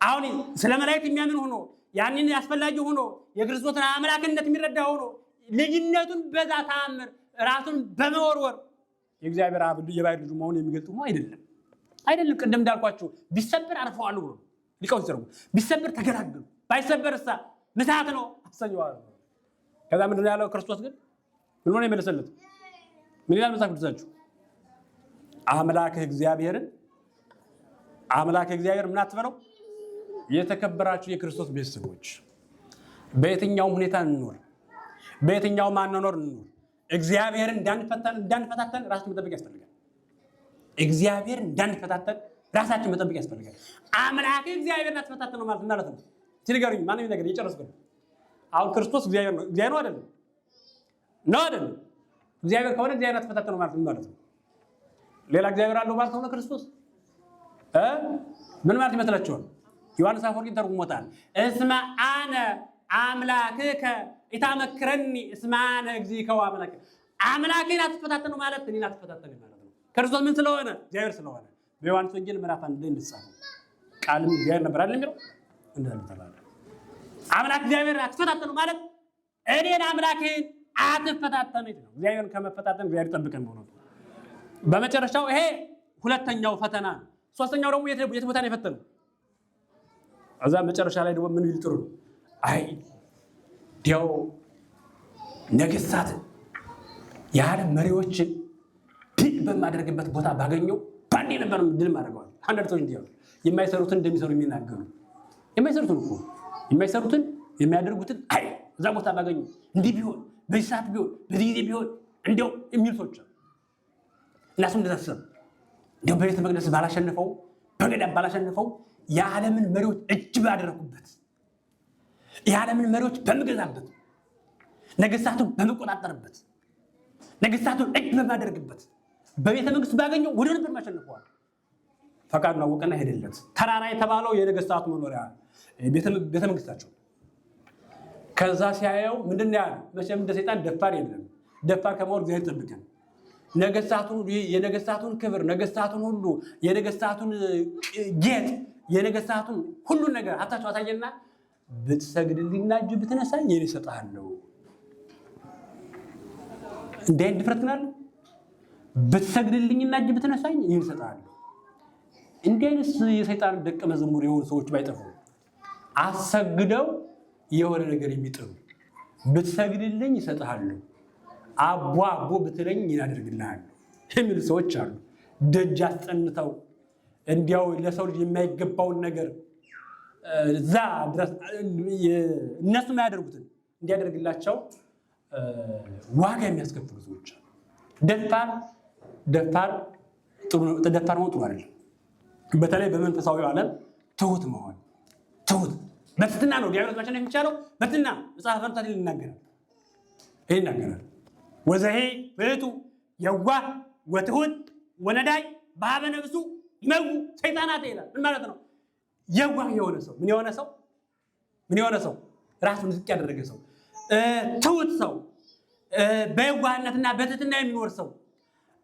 አሁን ስለ መላእክት የሚያምን ሆኖ ያንን ያስፈላጊ ሆኖ የክርስቶስን አምላክነት የሚረዳ ሆኖ ልጅነቱን በዛ ተአምር ራሱን በመወርወር የእግዚአብሔር አብ የባሕርይ ልጁ መሆኑን የሚገልጡ ነው አይደለም። ቅድም እንዳልኳችሁ ቢሰበር አርፈዋል ብሎ ሊቃውንት ሲተረጉሙ ቢሰበር ተገላገሉ፣ ባይሰበር እሳ ምትሃት ነው አሰኘዋል። ከዛ ምንድን ነው ያለው ክርስቶስ ግን ምን ሆነ የመለሰለት? ምን ይላል መጽሐፍ ቅዱሳችሁ? አምላክህ እግዚአብሔር ምን አትበለው። የተከበራችሁ የክርስቶስ ቤተሰቦች በየትኛውም ሁኔታ እንኖር፣ በየትኛውም አኗኗር እንኖር እግዚአብሔርን እንዳንፈታተን ራሳችን መጠበቅ ያስፈልጋል። እግዚአብሔርን እንዳንፈታተን ራሳችን መጠበቅ ያስፈልጋል። አምላክህ እግዚአብሔርን አትፈታተነው ማለት ነው። ሲልገሩኝ ማንም ነገር እየጨረስኩ ነው። አሁን ክርስቶስ እግዚአብሔር ነው አይደለም? ነው አይደለም? እግዚአብሔር ከሆነ እግዚአብሔር አትፈታተነው ማለት ነው። ሌላ እግዚአብሔር አለው ማለት ነው ክርስቶስ ምን ማለት ይመስላችኋል? ዮሐንስ አፈወርቅ ተርጉሞታል። እስመ አነ አምላክከ ኢታመክረኒ እስመ አነ እግዚእከ ወአምላክ። አምላክህን አትፈታተነው ማለት እኔን አትፈታተነኝ ማለት ነው። ክርስቶስ ምን ስለሆነ? እግዚአብሔር ስለሆነ። በዮሐንስ ወንጌል ምዕራፍ 1 ላይ እንደተጻፈው ቃልም እግዚአብሔር ነበር አይደል የሚለው እንዳለ ተባለ። አምላክ እግዚአብሔር አትፈታተነው ማለት እኔን አምላክህን አትፈታተነኝ ነው። እግዚአብሔርን ከመፈታተን እግዚአብሔር ይጠብቀን ነው። በመጨረሻው ይሄ ሁለተኛው ፈተና ነው። ሶስተኛው ደግሞ የት ቦታ ነው የፈተነው? እዛ መጨረሻ ላይ ደግሞ ምን ይል ጥሩ ነው። አይ ዲያው ነገሥታትን የዓለም መሪዎችን ድል በማደርግበት ቦታ ባገኘው ባንዴ ነበር ድል ማድረገዋል። አንዳንድ ሰዎች እንዲያው የማይሰሩትን እንደሚሰሩ የሚናገሩ የማይሰሩትን የሚያደርጉትን አይ እዛ ቦታ ባገኘው እንዲህ ቢሆን በዚህ ሰዓት ቢሆን በዚህ ጊዜ ቢሆን እንዲያው የሚሉ ሰዎች አሉ። እናሱ እንደታሰብ እንዲያው በቤተ መቅደስ ባላሸነፈው በገዳም ባላሸነፈው የዓለምን መሪዎች እጅ ባደረኩበት የዓለምን መሪዎች በምገዛበት ነገሥታቱን በመቆጣጠርበት ነገሥታቱን እጅ በማደርግበት በቤተ መንግስት ባገኘው ወደ ነበር ማሸነፈዋል። ፈቃዱን አወቀና ሄደለት። ተራራ የተባለው የነገሥታቱ መኖሪያ ቤተ መንግስታቸው። ከዛ ሲያየው ምንድን ያለው? መቼም እንደ ሰይጣን ደፋር የለም። ደፋር ከመሆን እግዚአብሔር ይጠብቀን። የነገሥታቱን ክብር፣ ነገሥታቱን ሁሉ፣ የነገሥታቱን ጌጥ፣ የነገሥታቱን ሁሉን ነገር ሀብታቸው አሳየና ብትሰግድልኝና እጅ ብትነሳኝ እኔ እሰጥሃለሁ። እንዲህ አይነት ድፍረት ግን አለ? ብትሰግድልኝና እጅ ብትነሳኝ እኔ እሰጥሃለሁ። እንዲህ አይነት የሰይጣን ደቀ መዝሙር የሆኑ ሰዎች ባይጠፉ አሰግደው የሆነ ነገር የሚጥሩ ብትሰግድልኝ እሰጥሃለሁ፣ አቦ ብትለኝ ያደርግልሃል የሚሉ ሰዎች አሉ። ደጅ አስጠንተው እንዲያው ለሰው ልጅ የማይገባውን ነገር እዛ ድረስ እነሱ የማያደርጉትን እንዲያደርግላቸው ዋጋ የሚያስከፍሉ ሰዎች አሉ። ደፋር መሆን ጥሩ አይደለም። በተለይ በመንፈሳዊ ዓለም ትሁት መሆን በትህትና ነው ዲያብሎስ ማሸነፍ የሚቻለው። በትህትና መጽሐፈ መርታት ይናገራል። ወዘሄ ፍቱ የዋህ ወትሁት ወነዳይ በሀበ ነፍሱ ይመው ሰይጣናት ይላል። ምን ማለት ነው? የዋህ የሆነ ሰው ምን የሆነ ሰው? ምን የሆነ ሰው ራሱን ዝቅ ያደረገ ሰው ትሁት ሰው በየዋህነትና በትህትና የሚኖር ሰው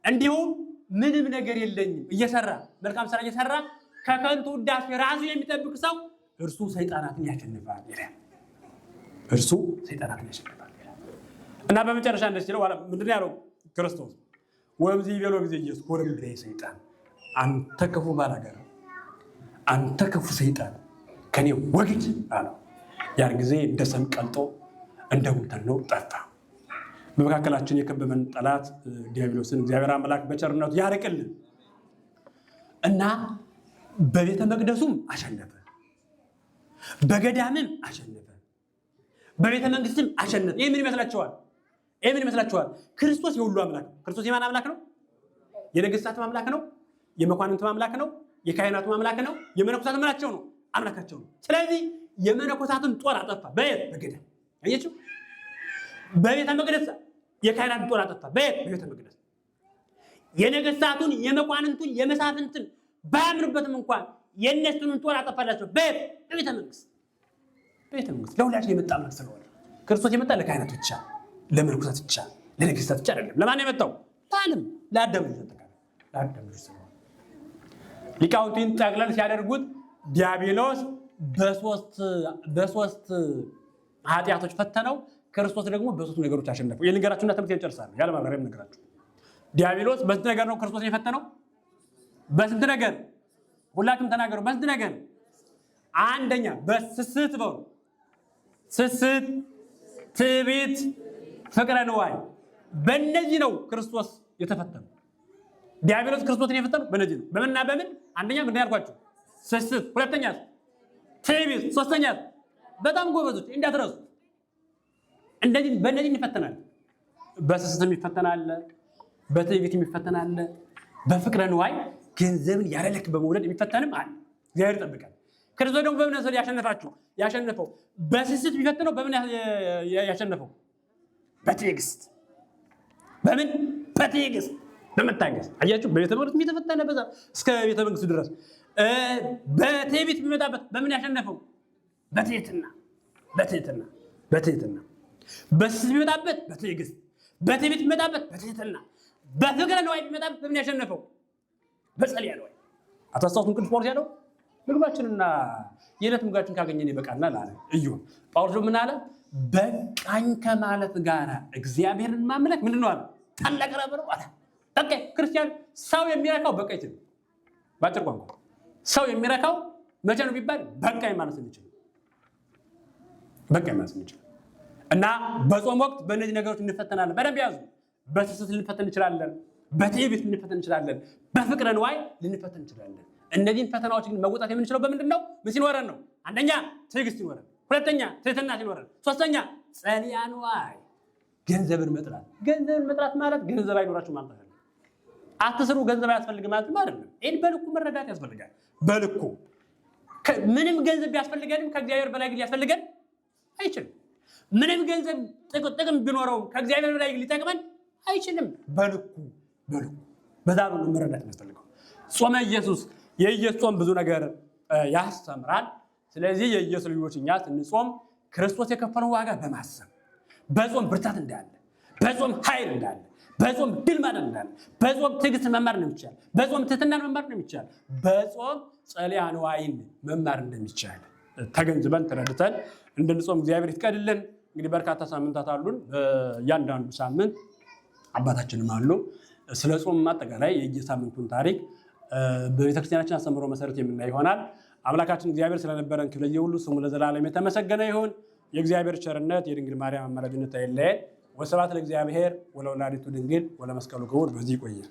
እንዲሁም ምንም ነገር የለኝም እየሰራ መልካም ስራ እየሰራ ከከንቱ ውዳሴ ራሱን የሚጠብቅ ሰው እርሱ ሰይጣናትን ያሸንፋል ይላል። እርሱ ሰይጣናትን ያሸንፋል ይላል እና በመጨረሻ እንደዚህ ሲለው ምንድን ያለው ክርስቶስ ወምዚ ይበሎ ጊዜ ኢየሱስ ኮረም ድሬ ሰይጣን አንተ ክፉ ባላገር አንተ ክፉ ሰይጣን ከኔ ወግድ አለው። ያን ጊዜ እንደ ሰም ቀልጦ እንደ ጉንተን ነው ጠፋ። በመካከላችን የከበበን ጠላት ዲያብሎስን እግዚአብሔር አምላክ በቸርነቱ ያርቅልን እና በቤተ መቅደሱም አሸነፈ፣ በገዳምም አሸነፈ፣ በቤተ መንግስትም አሸነፈ። ይህ ምን ይመስላችኋል? ክርስቶስ የሁሉ አምላክ ነው። ክርስቶስ የማን አምላክ ነው? የነገስታትም አምላክ ነው፣ የመኳንንትም አምላክ ነው፣ የካህናቱም አምላክ ነው፣ የመነኮሳትም ናቸው ነው አምላካቸው ነው። ስለዚህ የመነኮሳትን ጦር አጠፋ። በገዳም አያችሁ፣ በቤተ መቅደስ የካህናትን ጦር አጠፋ። በቤተ መቅደስ የነገስታቱን የመኳንንቱን የመሳፍንትን ባያምኑበትም እንኳን የእነሱን ጦር አጠፋላቸው። በቤተ መንግስት ለሁላችን የመጣ አምላክ ስለሆነ ክርስቶስ የመጣ ለካህናት ብቻ፣ ለመነኮሳት ብቻ፣ ለነገስታት ብቻ አይደለም። ለማን የመጣው? ለዓለም፣ ለአዳም ልጅ ተጠቃለ ለአዳም ልጅ ስለሆነ ሊቃውንቱን ጠቅለል ሲያደርጉት ዲያብሎስ በሶስት ኃጢአቶች ፈተነው፣ ክርስቶስ ደግሞ በሶስት ነገሮች አሸነፈው። የልንገራችሁና ትምህርት ይጨርሳለሁ። ያለ ማብራሪያ ልንገራችሁ። ዲያብሎስ በስንት ነገር ነው ክርስቶስን የፈተነው? በስንት ነገር? ሁላችሁም ተናገሩ። በስንት ነገር? አንደኛ በስስት በሉ። ስስት፣ ትዕቢት፣ ፍቅረ ንዋይ። በእነዚህ ነው ክርስቶስ የተፈተነው። ዲያብሎስ ክርስቶስን የፈተነው በእነዚህ ነው። በምንና በምን? አንደኛ ምን ያልኳችሁ? ስስት፣ ሁለተኛ ትዕቢት፣ ሶስተኛ በጣም ጎበዞች እንዳትረሱ። በእነዚህ እንፈተናለን። በስስትም ይፈተናል፣ በትዕቢት ይፈተናል፣ በፍቅረ ንዋይ ገንዘብን ያለልክ በመውደድ የሚፈተንም አለ። እግዚአብሔር ይጠብቃል። ክርስቶስ ደግሞ በምን ያሸነፈው? በስስት ቢፈተነው በምን ያሸነፈው? በትዕግስት። በምን? በትዕግስት በመታገስ። አያችሁ፣ በቤተ መቅደስ የተፈተነ በዛ እስከ ቤተ መንግስቱ ድረስ። በትዕቢት ቢመጣበት በምን ያሸነፈው? በትህትና። በስስት ቢመጣበት በትዕግስት፣ በትዕቢት ቢመጣበት በትህትና፣ በፍቅረ ንዋይ ቢመጣበት በምን ያሸነፈው? በጸልያ ንዋይ። አታስታውሱም? ቅዱስ ጳውሎስ ያለው ምግባችንና የዕለት ምግባችን ካገኘን ይበቃናል አለ። ጳውሎስ ምን አለ? በቃኝ ከማለት ጋር እግዚአብሔርን ማምለክ ምንድን ነው አለ? ታላቅ ረብ ነው አለ። በቃ ክርስቲያን ሰው የሚረካው በቃ ይችላል። በአጭር ቋንቋ ሰው የሚረካው መቼ ነው ቢባል በቃኝ ማለት እንችላል። እና በጾም ወቅት በእነዚህ ነገሮች እንፈተናለን። በደንብ ያዙ። በስስት ልንፈተን እንችላለን፣ በትዕቢት ልንፈተን እንችላለን፣ በፍቅረ ንዋይ ልንፈተን እንችላለን። እነዚህን ፈተናዎች ግን መወጣት የምንችለው በምንድን ነው? ምን ሲኖረን ነው? አንደኛ ትዕግስት ሲኖረን፣ ሁለተኛ ትህትና ሲኖረን፣ ሶስተኛ ጸልያ ንዋይ ገንዘብን መጥላት። ገንዘብን መጥላት ማለት ገንዘብ አይኖራችሁ ማለት አይደለም። አትስሩ ገንዘብ አያስፈልግም ማለት አይደለም። ይህን በልኩ መረዳት ያስፈልጋል። በልኩ ምንም ገንዘብ ቢያስፈልገንም ከእግዚአብሔር በላይ ግን ሊያስፈልገን አይችልም። ምንም ገንዘብ ጥቅም ቢኖረው ከእግዚአብሔር በላይ ግን ሊጠቅመን አይችልም። በልኩ በዛ ነው መረዳት የሚያስፈልገው። ጾመ ኢየሱስ የኢየሱስ ጾም ብዙ ነገር ያስተምራል። ስለዚህ የኢየሱስ ልጆች እኛ ስንጾም ክርስቶስ የከፈለው ዋጋ በማሰብ በጾም ብርታት እንዳለ፣ በጾም ኃይል እንዳለ፣ በጾም ድል ማለት እንዳለ፣ በጾም ትዕግስት መማር እንደሚቻል፣ በጾም ትህትናን መማር እንደሚቻል፣ በጾም ጸልያ ንዋይን መማር እንደሚቻል ተገንዝበን ተረድተን እንድንጾም እግዚአብሔር ይፍቀድልን። እንግዲህ በርካታ ሳምንታት አሉን። እያንዳንዱ ሳምንት አባታችንም አሉ ስለ ጾም አጠቃላይ የየሳምንቱን ታሪክ በቤተክርስቲያናችን አስተምሮ መሰረት የምናይ ይሆናል። አምላካችን እግዚአብሔር ስለነበረን ክፍለ ጊዜ ሁሉ ስሙ ለዘላለም የተመሰገነ ይሁን። የእግዚአብሔር ቸርነት የድንግል ማርያም አማላጅነት አይለየን። ወስብሐት ለእግዚአብሔር ወለወላዲቱ ድንግል ወለመስቀሉ ክቡር። በዚህ ይቆያል።